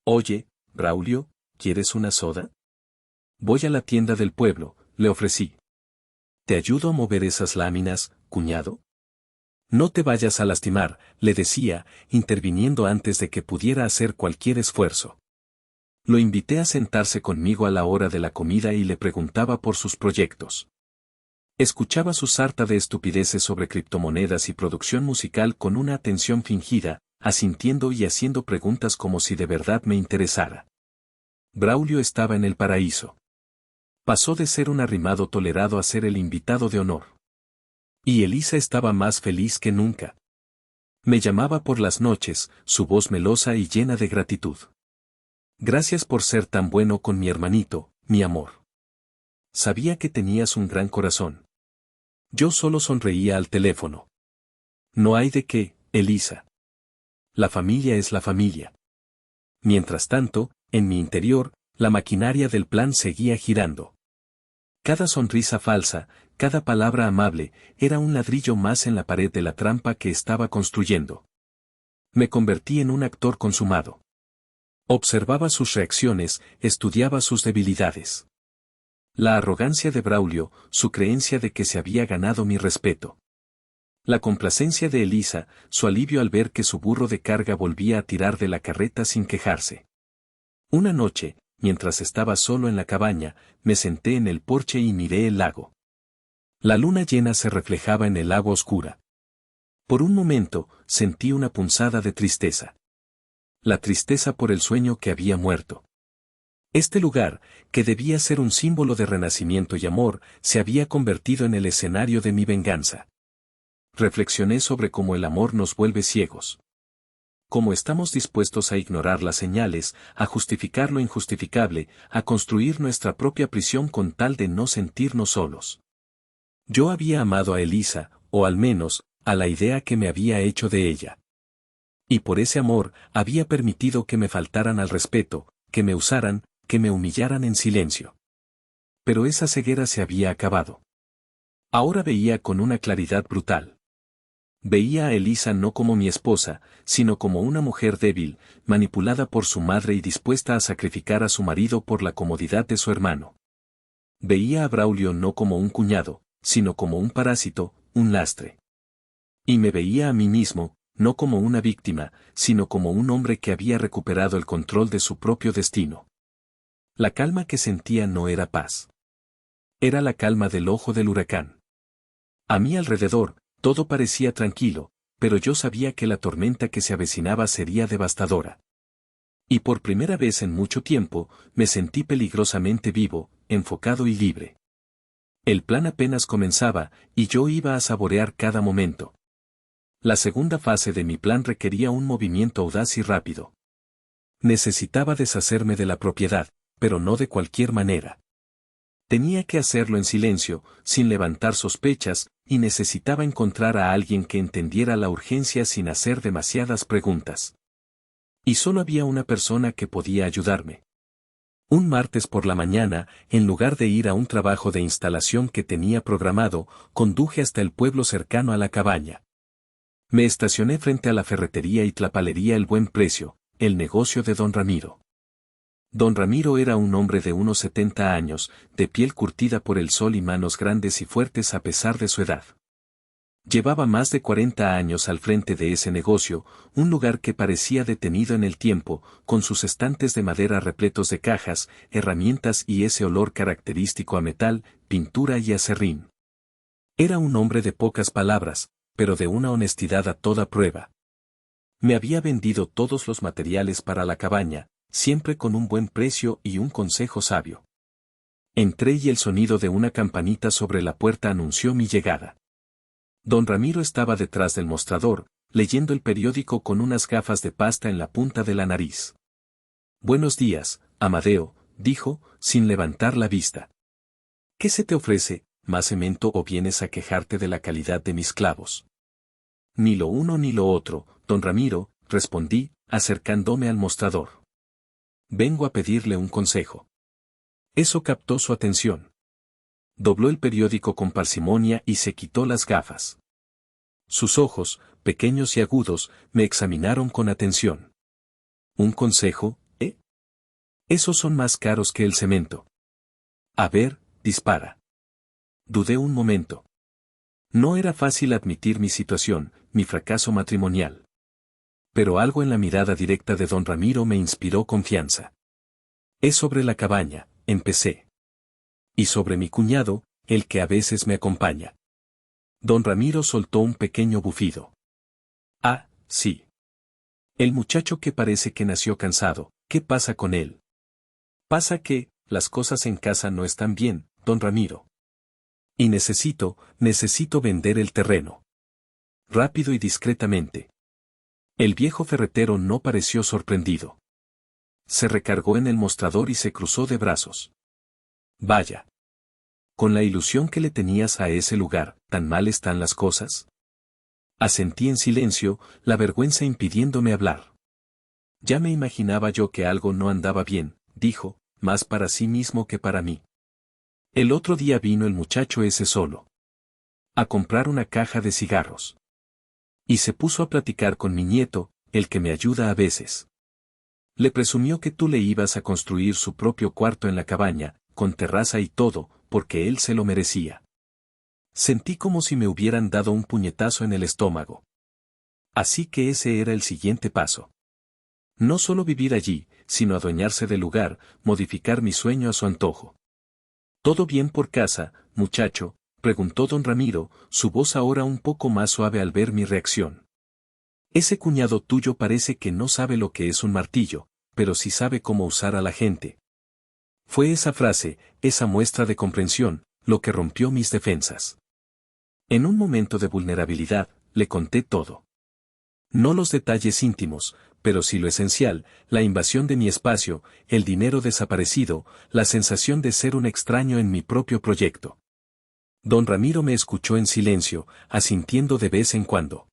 Oye, Braulio, ¿quieres una soda? Voy a la tienda del pueblo, le ofrecí. ¿Te ayudo a mover esas láminas, cuñado? No te vayas a lastimar, le decía, interviniendo antes de que pudiera hacer cualquier esfuerzo. Lo invité a sentarse conmigo a la hora de la comida y le preguntaba por sus proyectos. Escuchaba su sarta de estupideces sobre criptomonedas y producción musical con una atención fingida, asintiendo y haciendo preguntas como si de verdad me interesara. Braulio estaba en el paraíso. Pasó de ser un arrimado tolerado a ser el invitado de honor. Y Elisa estaba más feliz que nunca. Me llamaba por las noches, su voz melosa y llena de gratitud. Gracias por ser tan bueno con mi hermanito, mi amor. Sabía que tenías un gran corazón. Yo solo sonreía al teléfono. No hay de qué, Elisa. La familia es la familia. Mientras tanto, en mi interior, la maquinaria del plan seguía girando. Cada sonrisa falsa, cada palabra amable, era un ladrillo más en la pared de la trampa que estaba construyendo. Me convertí en un actor consumado. Observaba sus reacciones, estudiaba sus debilidades. La arrogancia de Braulio, su creencia de que se había ganado mi respeto. La complacencia de Elisa, su alivio al ver que su burro de carga volvía a tirar de la carreta sin quejarse. Una noche, mientras estaba solo en la cabaña, me senté en el porche y miré el lago. La luna llena se reflejaba en el agua oscura. Por un momento, sentí una punzada de tristeza. La tristeza por el sueño que había muerto. Este lugar, que debía ser un símbolo de renacimiento y amor, se había convertido en el escenario de mi venganza. Reflexioné sobre cómo el amor nos vuelve ciegos. Cómo estamos dispuestos a ignorar las señales, a justificar lo injustificable, a construir nuestra propia prisión con tal de no sentirnos solos. Yo había amado a Elisa, o al menos, a la idea que me había hecho de ella. Y por ese amor, había permitido que me faltaran al respeto, que me usaran, que me humillaran en silencio. Pero esa ceguera se había acabado. Ahora veía con una claridad brutal. Veía a Elisa no como mi esposa, sino como una mujer débil, manipulada por su madre y dispuesta a sacrificar a su marido por la comodidad de su hermano. Veía a Braulio no como un cuñado, sino como un parásito, un lastre. Y me veía a mí mismo, no como una víctima, sino como un hombre que había recuperado el control de su propio destino. La calma que sentía no era paz. Era la calma del ojo del huracán. A mi alrededor, todo parecía tranquilo, pero yo sabía que la tormenta que se avecinaba sería devastadora. Y por primera vez en mucho tiempo, me sentí peligrosamente vivo, enfocado y libre. El plan apenas comenzaba, y yo iba a saborear cada momento. La segunda fase de mi plan requería un movimiento audaz y rápido. Necesitaba deshacerme de la propiedad, pero no de cualquier manera. Tenía que hacerlo en silencio, sin levantar sospechas, y necesitaba encontrar a alguien que entendiera la urgencia sin hacer demasiadas preguntas. Y solo había una persona que podía ayudarme. Un martes por la mañana, en lugar de ir a un trabajo de instalación que tenía programado, conduje hasta el pueblo cercano a la cabaña. Me estacioné frente a la ferretería y tlapalería El Buen Precio, el negocio de don Ramiro. Don Ramiro era un hombre de unos 70 años, de piel curtida por el sol y manos grandes y fuertes a pesar de su edad. Llevaba más de 40 años al frente de ese negocio, un lugar que parecía detenido en el tiempo, con sus estantes de madera repletos de cajas, herramientas y ese olor característico a metal, pintura y aserrín. Era un hombre de pocas palabras, pero de una honestidad a toda prueba. Me había vendido todos los materiales para la cabaña, siempre con un buen precio y un consejo sabio. Entré y el sonido de una campanita sobre la puerta anunció mi llegada. Don Ramiro estaba detrás del mostrador, leyendo el periódico con unas gafas de pasta en la punta de la nariz. Buenos días, Amadeo, dijo, sin levantar la vista. ¿Qué se te ofrece, más cemento o vienes a quejarte de la calidad de mis clavos? Ni lo uno ni lo otro, don Ramiro, respondí, acercándome al mostrador. Vengo a pedirle un consejo. Eso captó su atención. Dobló el periódico con parsimonia y se quitó las gafas. Sus ojos, pequeños y agudos, me examinaron con atención. ¿Un consejo, eh? Esos son más caros que el cemento. A ver, dispara. Dudé un momento. No era fácil admitir mi situación, mi fracaso matrimonial. Pero algo en la mirada directa de don Ramiro me inspiró confianza. Es sobre la cabaña, empecé. Y sobre mi cuñado, el que a veces me acompaña. Don Ramiro soltó un pequeño bufido. Ah, sí. El muchacho que parece que nació cansado, ¿qué pasa con él? Pasa que, las cosas en casa no están bien, don Ramiro. Y necesito vender el terreno. Rápido y discretamente. El viejo ferretero no pareció sorprendido. Se recargó en el mostrador y se cruzó de brazos. Vaya. Con la ilusión que le tenías a ese lugar, ¿tan mal están las cosas? Asentí en silencio, la vergüenza impidiéndome hablar. Ya me imaginaba yo que algo no andaba bien, dijo, más para sí mismo que para mí. El otro día vino el muchacho ese solo. A comprar una caja de cigarros. Y se puso a platicar con mi nieto, el que me ayuda a veces. Le presumió que tú le ibas a construir su propio cuarto en la cabaña, con terraza y todo, porque él se lo merecía. Sentí como si me hubieran dado un puñetazo en el estómago. Así que ese era el siguiente paso. No solo vivir allí, sino adueñarse del lugar, modificar mi sueño a su antojo. ¿Todo bien por casa, muchacho?, preguntó don Ramiro, su voz ahora un poco más suave al ver mi reacción. Ese cuñado tuyo parece que no sabe lo que es un martillo, pero sí sabe cómo usar a la gente. Fue esa frase, esa muestra de comprensión, lo que rompió mis defensas. En un momento de vulnerabilidad, le conté todo. No los detalles íntimos, pero sí lo esencial, la invasión de mi espacio, el dinero desaparecido, la sensación de ser un extraño en mi propio proyecto. Don Ramiro me escuchó en silencio, asintiendo de vez en cuando.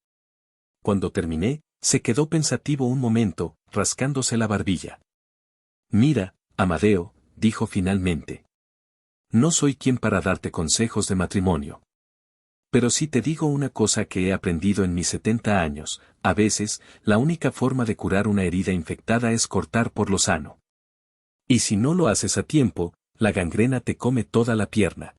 Cuando terminé, se quedó pensativo un momento, rascándose la barbilla. Mira, Amadeo, dijo finalmente. No soy quien para darte consejos de matrimonio. Pero sí te digo una cosa que he aprendido en mis 70 años, a veces, la única forma de curar una herida infectada es cortar por lo sano. Y si no lo haces a tiempo, la gangrena te come toda la pierna.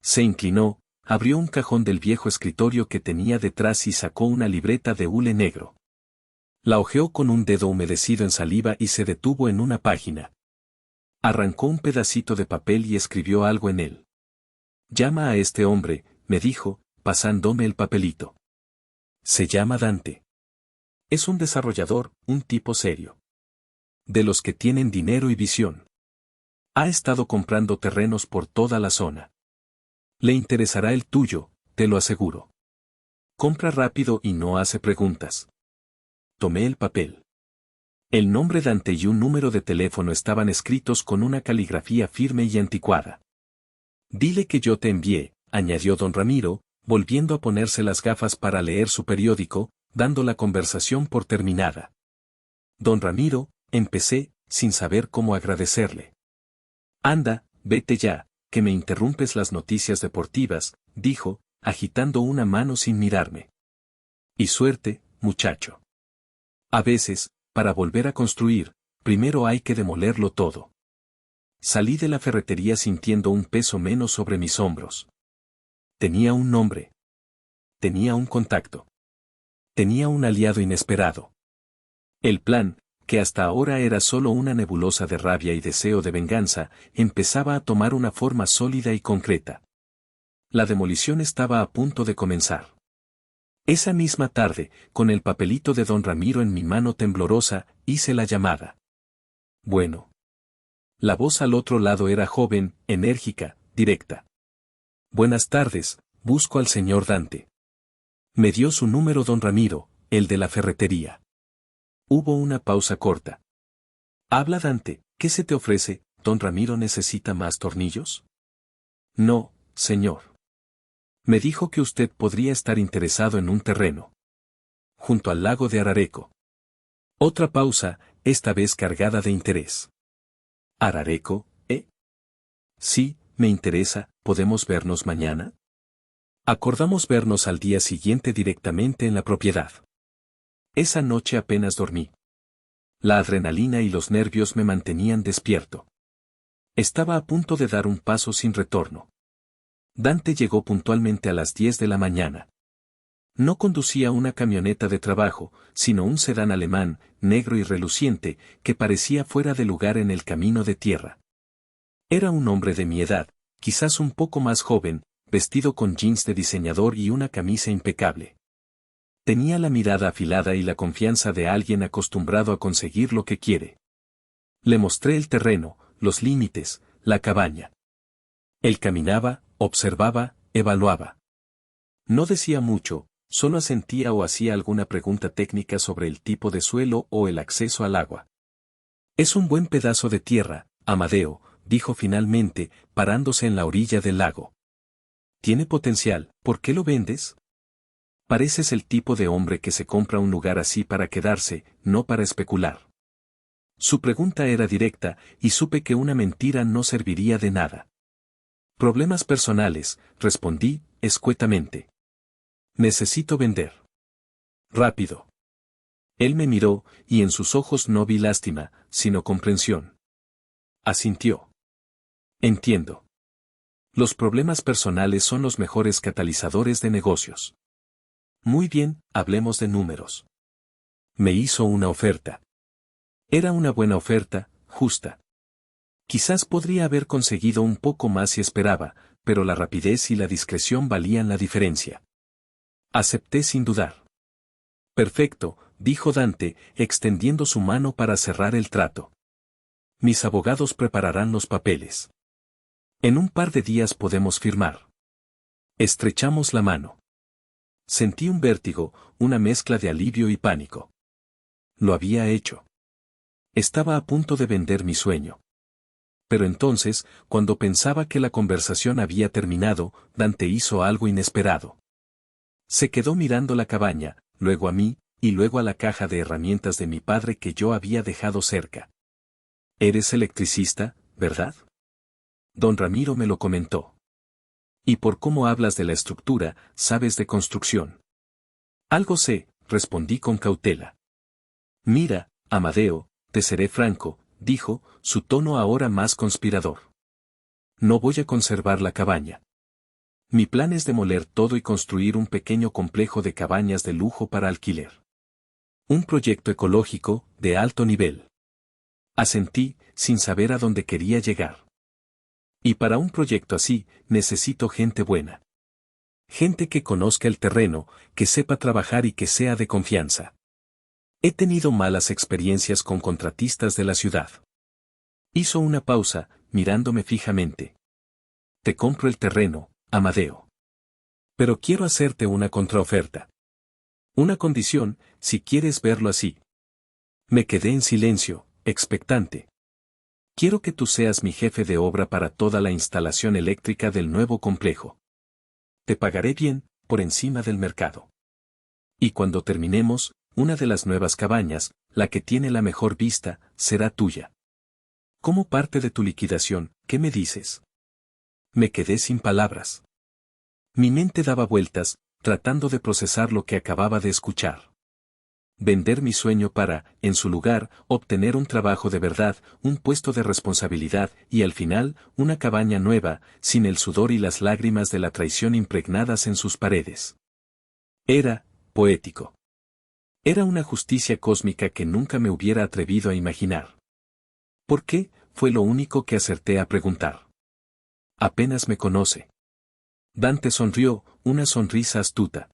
Se inclinó, abrió un cajón del viejo escritorio que tenía detrás y sacó una libreta de hule negro. La hojeó con un dedo humedecido en saliva y se detuvo en una página. Arrancó un pedacito de papel y escribió algo en él. Llama a este hombre, me dijo, pasándome el papelito. Se llama Dante. Es un desarrollador, un tipo serio. De los que tienen dinero y visión. Ha estado comprando terrenos por toda la zona. Le interesará el tuyo, te lo aseguro. Compra rápido y no hace preguntas. Tomé el papel. El nombre Dante y un número de teléfono estaban escritos con una caligrafía firme y anticuada. Dile que yo te envié, añadió don Ramiro, volviendo a ponerse las gafas para leer su periódico, dando la conversación por terminada. Don Ramiro, empecé, sin saber cómo agradecerle. Anda, vete ya, que me interrumpes las noticias deportivas, dijo, agitando una mano sin mirarme. Y suerte, muchacho. A veces, para volver a construir, primero hay que demolerlo todo. Salí de la ferretería sintiendo un peso menos sobre mis hombros. Tenía un nombre. Tenía un contacto. Tenía un aliado inesperado. El plan, que hasta ahora era solo una nebulosa de rabia y deseo de venganza, empezaba a tomar una forma sólida y concreta. La demolición estaba a punto de comenzar. Esa misma tarde, con el papelito de don Ramiro en mi mano temblorosa, hice la llamada. Bueno. La voz al otro lado era joven, enérgica, directa. Buenas tardes, busco al señor Dante. Me dio su número don Ramiro, el de la ferretería. Hubo una pausa corta. Habla Dante, ¿qué se te ofrece? ¿Don Ramiro necesita más tornillos? No, señor. Me dijo que usted podría estar interesado en un terreno. Junto al lago de Arareco. Otra pausa, esta vez cargada de interés. ¿Arareco, eh? Sí, me interesa, ¿podemos vernos mañana? Acordamos vernos al día siguiente directamente en la propiedad. Esa noche apenas dormí. La adrenalina y los nervios me mantenían despierto. Estaba a punto de dar un paso sin retorno. Dante llegó puntualmente a las 10 de la mañana. No conducía una camioneta de trabajo, sino un sedán alemán, negro y reluciente, que parecía fuera de lugar en el camino de tierra. Era un hombre de mi edad, quizás un poco más joven, vestido con jeans de diseñador y una camisa impecable. Tenía la mirada afilada y la confianza de alguien acostumbrado a conseguir lo que quiere. Le mostré el terreno, los límites, la cabaña. Él caminaba, observaba, evaluaba. No decía mucho, solo asentía o hacía alguna pregunta técnica sobre el tipo de suelo o el acceso al agua. Es un buen pedazo de tierra, Amadeo, dijo finalmente, parándose en la orilla del lago. Tiene potencial, ¿por qué lo vendes? Pareces el tipo de hombre que se compra un lugar así para quedarse, no para especular. Su pregunta era directa, y supe que una mentira no serviría de nada. Problemas personales, respondí, escuetamente. Necesito vender. Rápido. Él me miró, y en sus ojos no vi lástima, sino comprensión. Asintió. Entiendo. Los problemas personales son los mejores catalizadores de negocios. Muy bien, hablemos de números. Me hizo una oferta. Era una buena oferta, justa. Quizás podría haber conseguido un poco más si esperaba, pero la rapidez y la discreción valían la diferencia. Acepté sin dudar. Perfecto, dijo Dante, extendiendo su mano para cerrar el trato. Mis abogados prepararán los papeles. En un par de días podemos firmar. Estrechamos la mano. Sentí un vértigo, una mezcla de alivio y pánico. Lo había hecho. Estaba a punto de vender mi sueño. Pero entonces, cuando pensaba que la conversación había terminado, Dante hizo algo inesperado. Se quedó mirando la cabaña, luego a mí, y luego a la caja de herramientas de mi padre que yo había dejado cerca. Eres electricista, ¿verdad? Don Ramiro me lo comentó. Y por cómo hablas de la estructura, sabes de construcción. Algo sé, respondí con cautela. Mira, Amadeo, te seré franco, dijo, su tono ahora más conspirador. No voy a conservar la cabaña. Mi plan es demoler todo y construir un pequeño complejo de cabañas de lujo para alquiler. Un proyecto ecológico, de alto nivel. Asentí, sin saber a dónde quería llegar. Y para un proyecto así, necesito gente buena. Gente que conozca el terreno, que sepa trabajar y que sea de confianza. He tenido malas experiencias con contratistas de la ciudad. Hizo una pausa, mirándome fijamente. Te compro el terreno, Amadeo. Pero quiero hacerte una contraoferta. Una condición, si quieres verlo así. Me quedé en silencio, expectante. Quiero que tú seas mi jefe de obra para toda la instalación eléctrica del nuevo complejo. Te pagaré bien, por encima del mercado. Y cuando terminemos, una de las nuevas cabañas, la que tiene la mejor vista, será tuya. Como parte de tu liquidación, ¿qué me dices? Me quedé sin palabras. Mi mente daba vueltas, tratando de procesar lo que acababa de escuchar. Vender mi sueño para, en su lugar, obtener un trabajo de verdad, un puesto de responsabilidad y al final, una cabaña nueva, sin el sudor y las lágrimas de la traición impregnadas en sus paredes. Era, poético. Era una justicia cósmica que nunca me hubiera atrevido a imaginar. ¿Por qué? Fue lo único que acerté a preguntar. Apenas me conoce. Dante sonrió, una sonrisa astuta.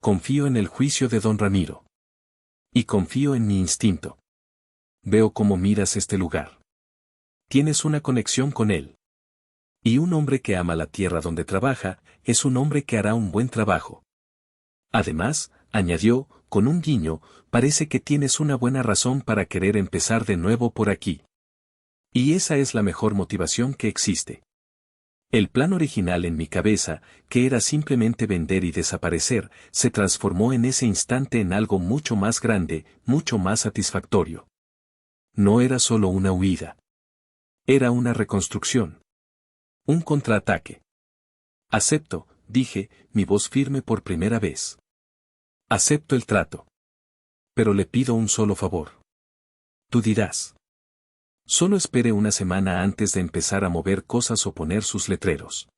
Confío en el juicio de don Ramiro. Y confío en mi instinto. Veo cómo miras este lugar. Tienes una conexión con él. Y un hombre que ama la tierra donde trabaja, es un hombre que hará un buen trabajo. Además, añadió, con un guiño, parece que tienes una buena razón para querer empezar de nuevo por aquí. Y esa es la mejor motivación que existe. El plan original en mi cabeza, que era simplemente vender y desaparecer, se transformó en ese instante en algo mucho más grande, mucho más satisfactorio. No era solo una huida. Era una reconstrucción. Un contraataque. Acepto, dije, mi voz firme por primera vez. Acepto el trato. Pero le pido un solo favor. Tú dirás. Solo espere una semana antes de empezar a mover cosas o poner sus letreros.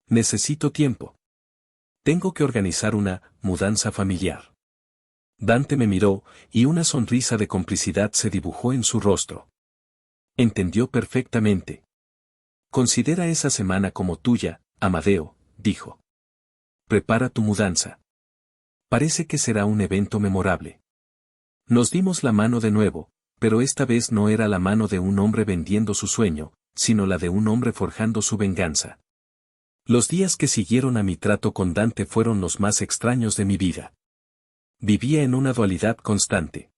Necesito tiempo. Tengo que organizar una mudanza familiar. Dante me miró, y una sonrisa de complicidad se dibujó en su rostro. Entendió perfectamente. Considera esa semana como tuya, Amadeo, dijo. Prepara tu mudanza. Parece que será un evento memorable. Nos dimos la mano de nuevo, pero esta vez no era la mano de un hombre vendiendo su sueño, sino la de un hombre forjando su venganza. Los días que siguieron a mi trato con Dante fueron los más extraños de mi vida. Vivía en una dualidad constante.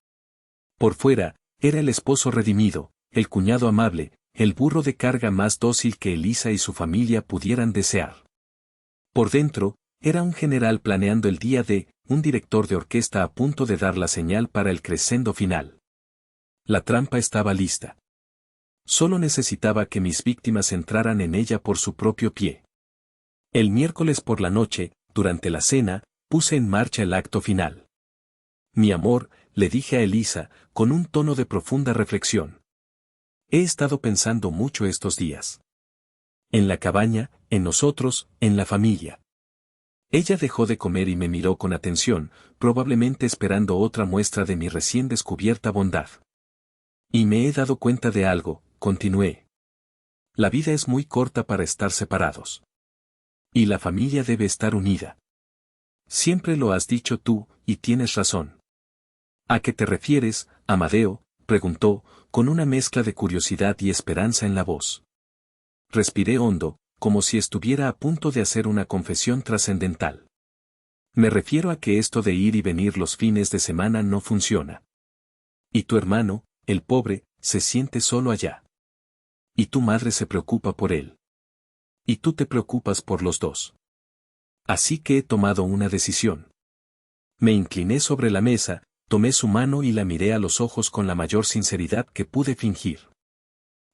Por fuera, era el esposo redimido, el cuñado amable, el burro de carga más dócil que Elisa y su familia pudieran desear. Por dentro, era un general planeando el día D, un director de orquesta a punto de dar la señal para el crescendo final. La trampa estaba lista. Solo necesitaba que mis víctimas entraran en ella por su propio pie. El miércoles por la noche, durante la cena, puse en marcha el acto final. Mi amor, le dije a Elisa, con un tono de profunda reflexión. He estado pensando mucho estos días. En la cabaña, en nosotros, en la familia. Ella dejó de comer y me miró con atención, probablemente esperando otra muestra de mi recién descubierta bondad. Y me he dado cuenta de algo, continué. La vida es muy corta para estar separados. Y la familia debe estar unida. Siempre lo has dicho tú, y tienes razón. ¿A qué te refieres, Amadeo?, preguntó, con una mezcla de curiosidad y esperanza en la voz. Respiré hondo, como si estuviera a punto de hacer una confesión trascendental. Me refiero a que esto de ir y venir los fines de semana no funciona. Y tu hermano, el pobre, se siente solo allá. Y tu madre se preocupa por él. Y tú te preocupas por los dos. Así que he tomado una decisión. Me incliné sobre la mesa, tomé su mano y la miré a los ojos con la mayor sinceridad que pude fingir.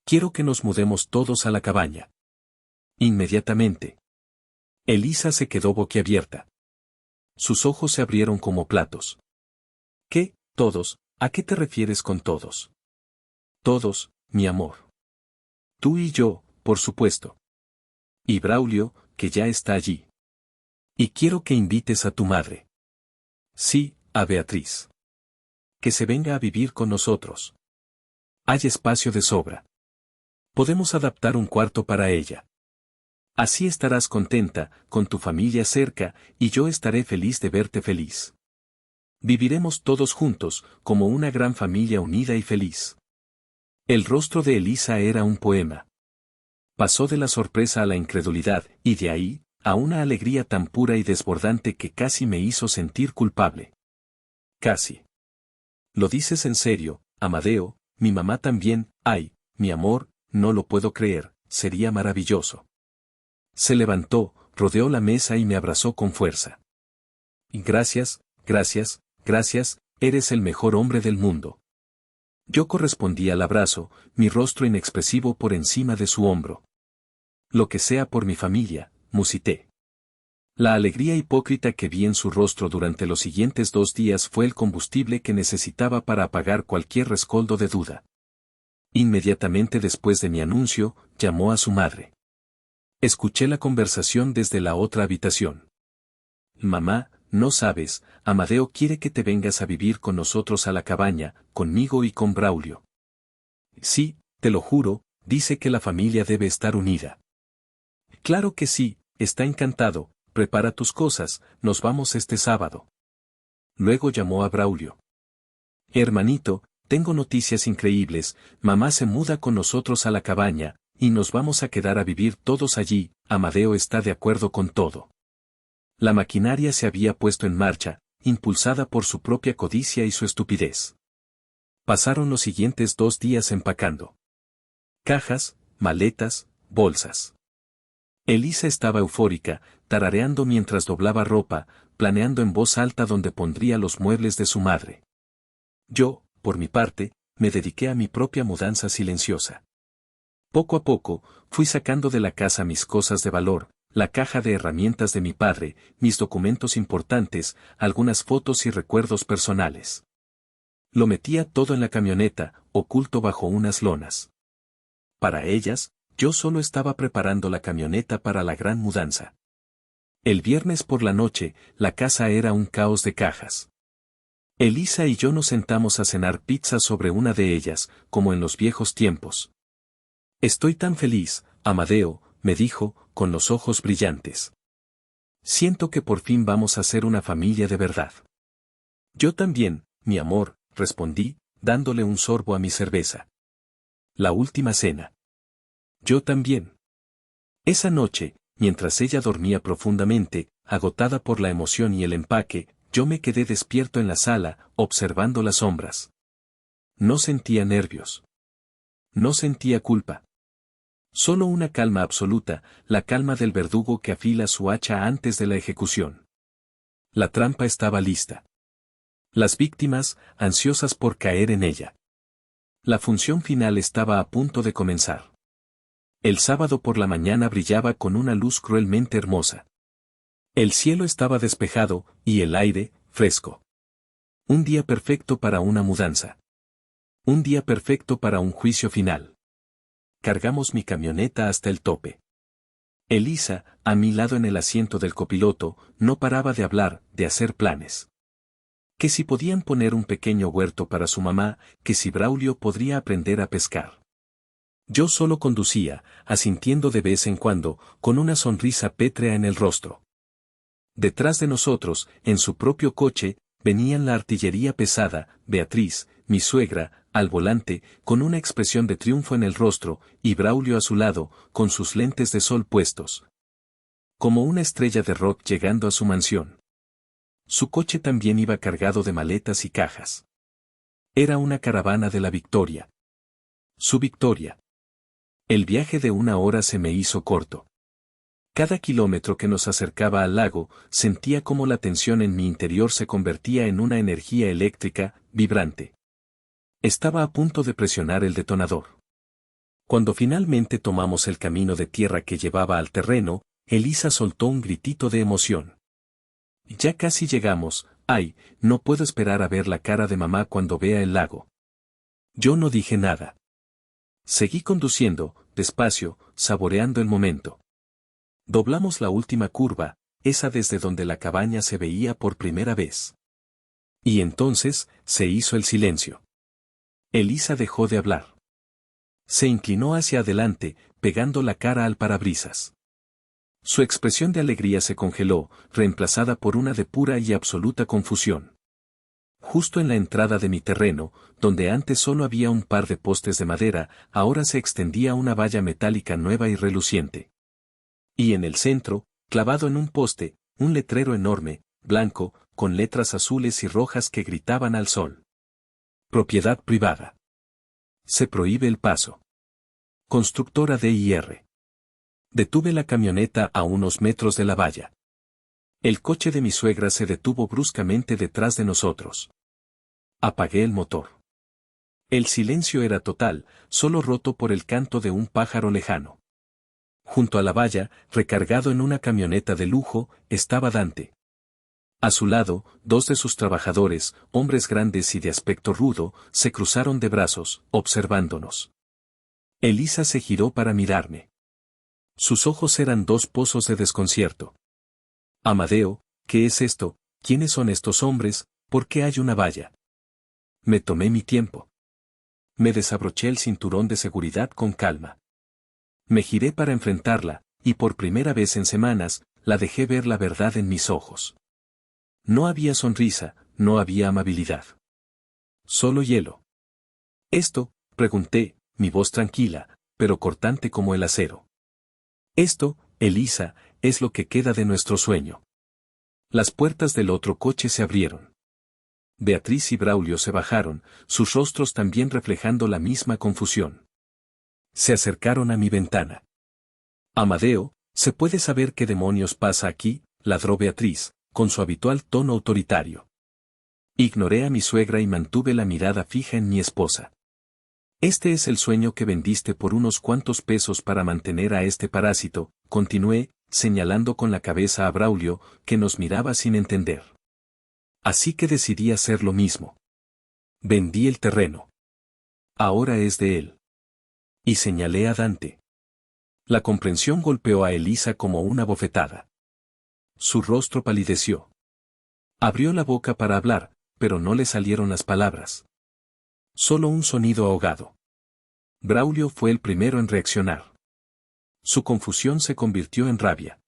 Quiero que nos mudemos todos a la cabaña. Inmediatamente. Elisa se quedó boquiabierta. Sus ojos se abrieron como platos. ¿Qué, todos? ¿A qué te refieres con todos? Todos, mi amor. Tú y yo, por supuesto. Y Braulio, que ya está allí. Y quiero que invites a tu madre. Sí, a Beatriz. Que se venga a vivir con nosotros. Hay espacio de sobra. Podemos adaptar un cuarto para ella. Así estarás contenta, con tu familia cerca, y yo estaré feliz de verte feliz. Viviremos todos juntos, como una gran familia unida y feliz. El rostro de Elisa era un poema. Pasó de la sorpresa a la incredulidad, y de ahí, a una alegría tan pura y desbordante que casi me hizo sentir culpable. Casi. ¿Lo dices en serio, Amadeo? Mi mamá también. Ay, mi amor, no lo puedo creer, sería maravilloso. Se levantó, rodeó la mesa y me abrazó con fuerza. Gracias, gracias, gracias, eres el mejor hombre del mundo. Yo correspondí al abrazo, mi rostro inexpresivo por encima de su hombro. Lo que sea por mi familia, musité. La alegría hipócrita que vi en su rostro durante los siguientes 2 días fue el combustible que necesitaba para apagar cualquier rescoldo de duda. Inmediatamente después de mi anuncio, llamó a su madre. Escuché la conversación desde la otra habitación. Mamá, no sabes, Amadeo quiere que te vengas a vivir con nosotros a la cabaña, conmigo y con Braulio. Sí, te lo juro, dice que la familia debe estar unida. Claro que sí, está encantado, prepara tus cosas, nos vamos este sábado. Luego llamó a Braulio. Hermanito, tengo noticias increíbles, mamá se muda con nosotros a la cabaña, y nos vamos a quedar a vivir todos allí, Amadeo está de acuerdo con todo. La maquinaria se había puesto en marcha, impulsada por su propia codicia y su estupidez. Pasaron los siguientes 2 días empacando. Cajas, maletas, bolsas. Elisa estaba eufórica, tarareando mientras doblaba ropa, planeando en voz alta dónde pondría los muebles de su madre. Yo, por mi parte, me dediqué a mi propia mudanza silenciosa. Poco a poco, fui sacando de la casa mis cosas de valor, la caja de herramientas de mi padre, mis documentos importantes, algunas fotos y recuerdos personales. Lo metía todo en la camioneta, oculto bajo unas lonas. Para ellas, yo solo estaba preparando la camioneta para la gran mudanza. El viernes por la noche, la casa era un caos de cajas. Elisa y yo nos sentamos a cenar pizza sobre una de ellas, como en los viejos tiempos. Estoy tan feliz, Amadeo, me dijo, con los ojos brillantes. Siento que por fin vamos a ser una familia de verdad. Yo también, mi amor, respondí, dándole un sorbo a mi cerveza. La última cena. Yo también. Esa noche, mientras ella dormía profundamente, agotada por la emoción y el empaque, yo me quedé despierto en la sala, observando las sombras. No sentía nervios. No sentía culpa. Solo una calma absoluta, la calma del verdugo que afila su hacha antes de la ejecución. La trampa estaba lista. Las víctimas, ansiosas por caer en ella. La función final estaba a punto de comenzar. El sábado por la mañana brillaba con una luz cruelmente hermosa. El cielo estaba despejado, y el aire, fresco. Un día perfecto para una mudanza. Un día perfecto para un juicio final. Cargamos mi camioneta hasta el tope. Elisa, a mi lado en el asiento del copiloto, no paraba de hablar, de hacer planes. Que si podían poner un pequeño huerto para su mamá, que si Braulio podría aprender a pescar. Yo solo conducía, asintiendo de vez en cuando, con una sonrisa pétrea en el rostro. Detrás de nosotros, en su propio coche, venían la artillería pesada, Beatriz, mi suegra, al volante, con una expresión de triunfo en el rostro, y Braulio a su lado, con sus lentes de sol puestos. Como una estrella de rock llegando a su mansión. Su coche también iba cargado de maletas y cajas. Era una caravana de la victoria. Su victoria. El viaje de 1 hora se me hizo corto. Cada kilómetro que nos acercaba al lago, sentía como la tensión en mi interior se convertía en una energía eléctrica, vibrante. Estaba a punto de presionar el detonador. Cuando finalmente tomamos el camino de tierra que llevaba al terreno, Elisa soltó un gritito de emoción. Ya casi llegamos, ay, no puedo esperar a ver la cara de mamá cuando vea el lago. Yo no dije nada. Seguí conduciendo, despacio, saboreando el momento. Doblamos la última curva, esa desde donde la cabaña se veía por primera vez. Y entonces, se hizo el silencio. Elisa dejó de hablar. Se inclinó hacia adelante, pegando la cara al parabrisas. Su expresión de alegría se congeló, reemplazada por una de pura y absoluta confusión. Justo en la entrada de mi terreno, donde antes solo había un par de postes de madera, ahora se extendía una valla metálica nueva y reluciente. Y en el centro, clavado en un poste, un letrero enorme, blanco, con letras azules y rojas que gritaban al sol. Propiedad privada. Se prohíbe el paso. Constructora D&R. Detuve la camioneta a unos metros de la valla. El coche de mi suegra se detuvo bruscamente detrás de nosotros. Apagué el motor. El silencio era total, solo roto por el canto de un pájaro lejano. Junto a la valla, recargado en una camioneta de lujo, estaba Dante. A su lado, 2 de sus trabajadores, hombres grandes y de aspecto rudo, se cruzaron de brazos, observándonos. Elisa se giró para mirarme. Sus ojos eran 2 pozos de desconcierto. Amadeo, ¿qué es esto? ¿Quiénes son estos hombres? ¿Por qué hay una valla? Me tomé mi tiempo. Me desabroché el cinturón de seguridad con calma. Me giré para enfrentarla, y por primera vez en semanas, la dejé ver la verdad en mis ojos. No había sonrisa, no había amabilidad. Solo hielo. ¿Esto? Pregunté, mi voz tranquila, pero cortante como el acero. Esto, Elisa, es lo que queda de nuestro sueño. Las puertas del otro coche se abrieron. Beatriz y Braulio se bajaron, sus rostros también reflejando la misma confusión. Se acercaron a mi ventana. Amadeo, ¿se puede saber qué demonios pasa aquí?, ladró Beatriz, con su habitual tono autoritario. Ignoré a mi suegra y mantuve la mirada fija en mi esposa. Este es el sueño que vendiste por unos cuantos pesos para mantener a este parásito, continué, señalando con la cabeza a Braulio, que nos miraba sin entender. Así que decidí hacer lo mismo. Vendí el terreno. Ahora es de él. Y señalé a Dante. La comprensión golpeó a Elisa como una bofetada. Su rostro palideció. Abrió la boca para hablar, pero no le salieron las palabras. Solo un sonido ahogado. Braulio fue el primero en reaccionar. Su confusión se convirtió en rabia.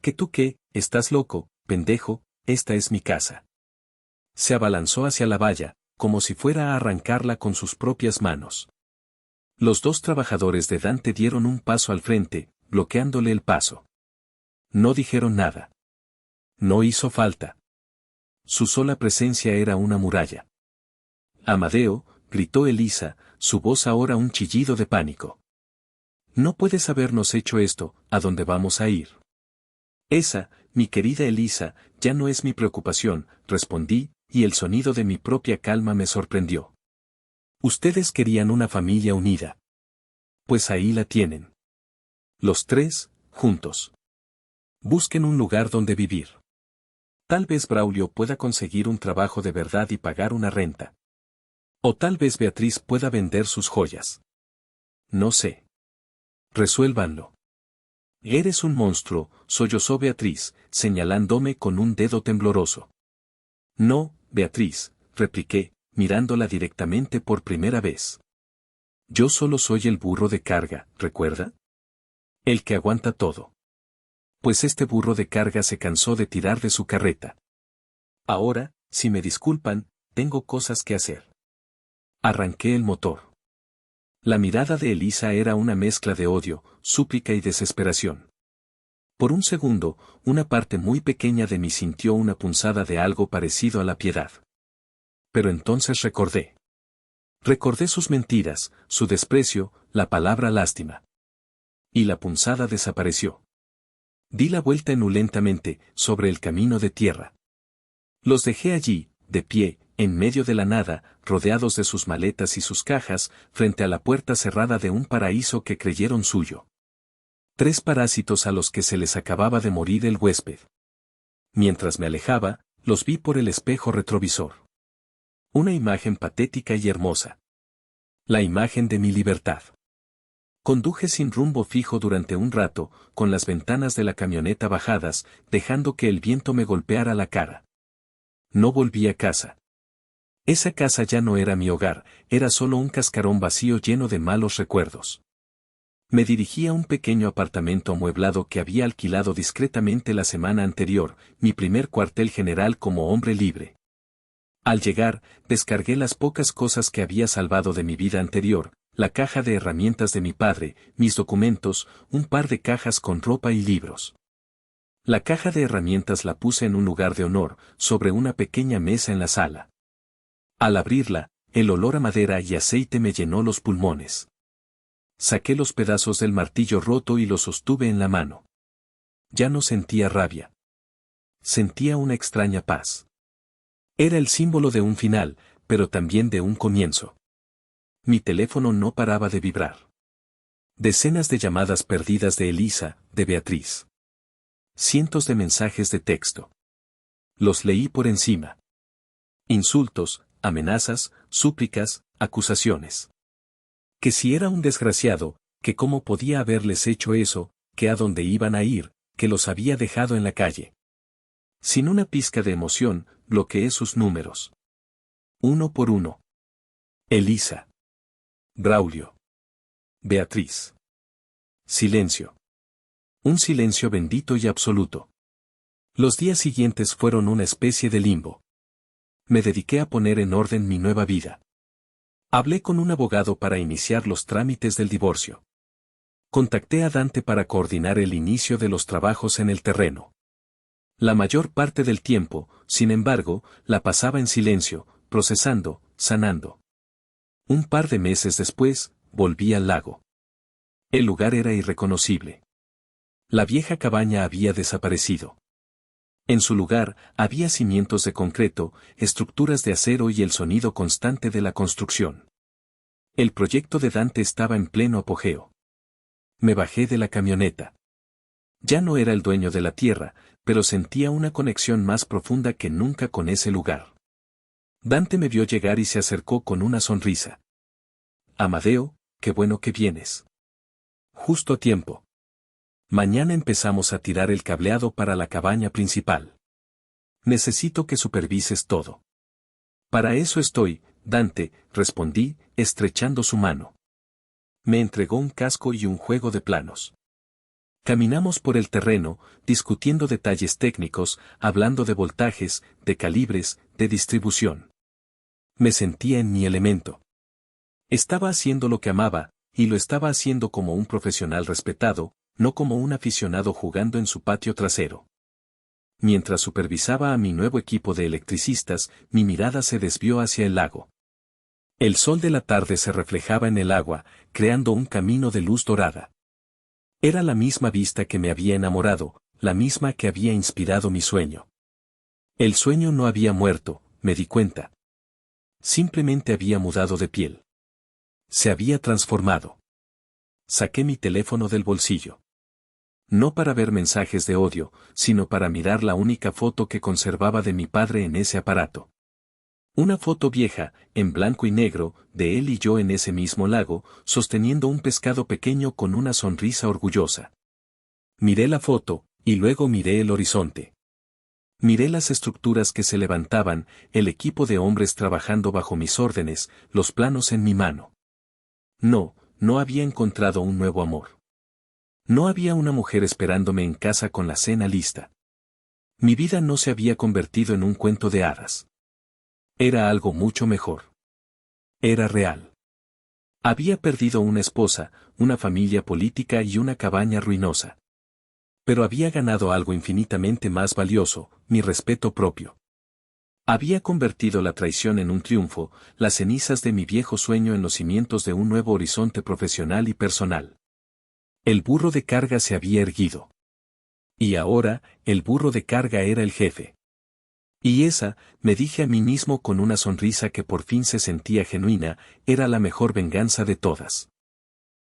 ¿Qué tú qué? ¿Estás loco, pendejo? Esta es mi casa. Se abalanzó hacia la valla, como si fuera a arrancarla con sus propias manos. Los dos trabajadores de Dante dieron un paso al frente, bloqueándole el paso. No dijeron nada. No hizo falta. Su sola presencia era una muralla. Amadeo, gritó Elisa, su voz ahora un chillido de pánico. No puedes habernos hecho esto, ¿a dónde vamos a ir? Esa, mi querida Elisa, ya no es mi preocupación, respondí, y el sonido de mi propia calma me sorprendió. Ustedes querían una familia unida. Pues ahí la tienen. Los tres, juntos. Busquen un lugar donde vivir. Tal vez Braulio pueda conseguir un trabajo de verdad y pagar una renta. O tal vez Beatriz pueda vender sus joyas. No sé. Resuélvanlo. Eres un monstruo, sollozó Beatriz, señalándome con un dedo tembloroso. No, Beatriz, repliqué, mirándola directamente por primera vez. Yo solo soy el burro de carga, ¿recuerda? El que aguanta todo. Pues este burro de carga se cansó de tirar de su carreta. Ahora, si me disculpan, tengo cosas que hacer. Arranqué el motor. La mirada de Elisa era una mezcla de odio, súplica y desesperación. Por un segundo, una parte muy pequeña de mí sintió una punzada de algo parecido a la piedad. Pero entonces recordé. Recordé sus mentiras, su desprecio, la palabra lástima. Y la punzada desapareció. Di la vuelta enulentamente, sobre el camino de tierra. Los dejé allí, de pie, en medio de la nada, rodeados de sus maletas y sus cajas, frente a la puerta cerrada de un paraíso que creyeron suyo. Tres parásitos a los que se les acababa de morir el huésped. Mientras me alejaba, los vi por el espejo retrovisor. Una imagen patética y hermosa. La imagen de mi libertad. Conduje sin rumbo fijo durante un rato, con las ventanas de la camioneta bajadas, dejando que el viento me golpeara la cara. No volví a casa. Esa casa ya no era mi hogar, era solo un cascarón vacío lleno de malos recuerdos. Me dirigí a un pequeño apartamento amueblado que había alquilado discretamente la semana anterior, mi primer cuartel general como hombre libre. Al llegar, descargué las pocas cosas que había salvado de mi vida anterior, la caja de herramientas de mi padre, mis documentos, un par de cajas con ropa y libros. La caja de herramientas la puse en un lugar de honor, sobre una pequeña mesa en la sala. Al abrirla, el olor a madera y aceite me llenó los pulmones. Saqué los pedazos del martillo roto y los sostuve en la mano. Ya no sentía rabia. Sentía una extraña paz. Era el símbolo de un final, pero también de un comienzo. Mi teléfono no paraba de vibrar. Decenas de llamadas perdidas de Elisa, de Beatriz. Cientos de mensajes de texto. Los leí por encima. Insultos, amenazas, súplicas, acusaciones. Que si era un desgraciado, que cómo podía haberles hecho eso, que a dónde iban a ir, que los había dejado en la calle. Sin una pizca de emoción, bloqueé sus números. Uno por uno. Elisa. Braulio. Beatriz. Silencio. Un silencio bendito y absoluto. Los días siguientes fueron una especie de limbo. Me dediqué a poner en orden mi nueva vida. Hablé con un abogado para iniciar los trámites del divorcio. Contacté a Dante para coordinar el inicio de los trabajos en el terreno. La mayor parte del tiempo, sin embargo, la pasaba en silencio, procesando, sanando. Un par de meses después, volví al lago. El lugar era irreconocible. La vieja cabaña había desaparecido. En su lugar, había cimientos de concreto, estructuras de acero y el sonido constante de la construcción. El proyecto de Dante estaba en pleno apogeo. Me bajé de la camioneta. Ya no era el dueño de la tierra, pero sentía una conexión más profunda que nunca con ese lugar. Dante me vio llegar y se acercó con una sonrisa. Amadeo, qué bueno que vienes. Justo a tiempo. Mañana empezamos a tirar el cableado para la cabaña principal. Necesito que supervises todo. Para eso estoy, Dante, respondí, estrechando su mano. Me entregó un casco y un juego de planos. Caminamos por el terreno, discutiendo detalles técnicos, hablando de voltajes, de calibres, de distribución. Me sentía en mi elemento. Estaba haciendo lo que amaba, y lo estaba haciendo como un profesional respetado, no como un aficionado jugando en su patio trasero. Mientras supervisaba a mi nuevo equipo de electricistas, mi mirada se desvió hacia el lago. El sol de la tarde se reflejaba en el agua, creando un camino de luz dorada. Era la misma vista que me había enamorado, la misma que había inspirado mi sueño. El sueño no había muerto, me di cuenta. Simplemente había mudado de piel. Se había transformado. Saqué mi teléfono del bolsillo. No para ver mensajes de odio, sino para mirar la única foto que conservaba de mi padre en ese aparato. Una foto vieja, en blanco y negro, de él y yo en ese mismo lago, sosteniendo un pescado pequeño con una sonrisa orgullosa. Miré la foto, y luego miré el horizonte. Miré las estructuras que se levantaban, el equipo de hombres trabajando bajo mis órdenes, los planos en mi mano. No había encontrado un nuevo amor. No había una mujer esperándome en casa con la cena lista. Mi vida no se había convertido en un cuento de hadas. Era algo mucho mejor. Era real. Había perdido una esposa, una familia política y una cabaña ruinosa. Pero había ganado algo infinitamente más valioso, mi respeto propio. Había convertido la traición en un triunfo, las cenizas de mi viejo sueño en los cimientos de un nuevo horizonte profesional y personal. El burro de carga se había erguido. Y ahora, el burro de carga era el jefe. Y esa, me dije a mí mismo con una sonrisa que por fin se sentía genuina, era la mejor venganza de todas.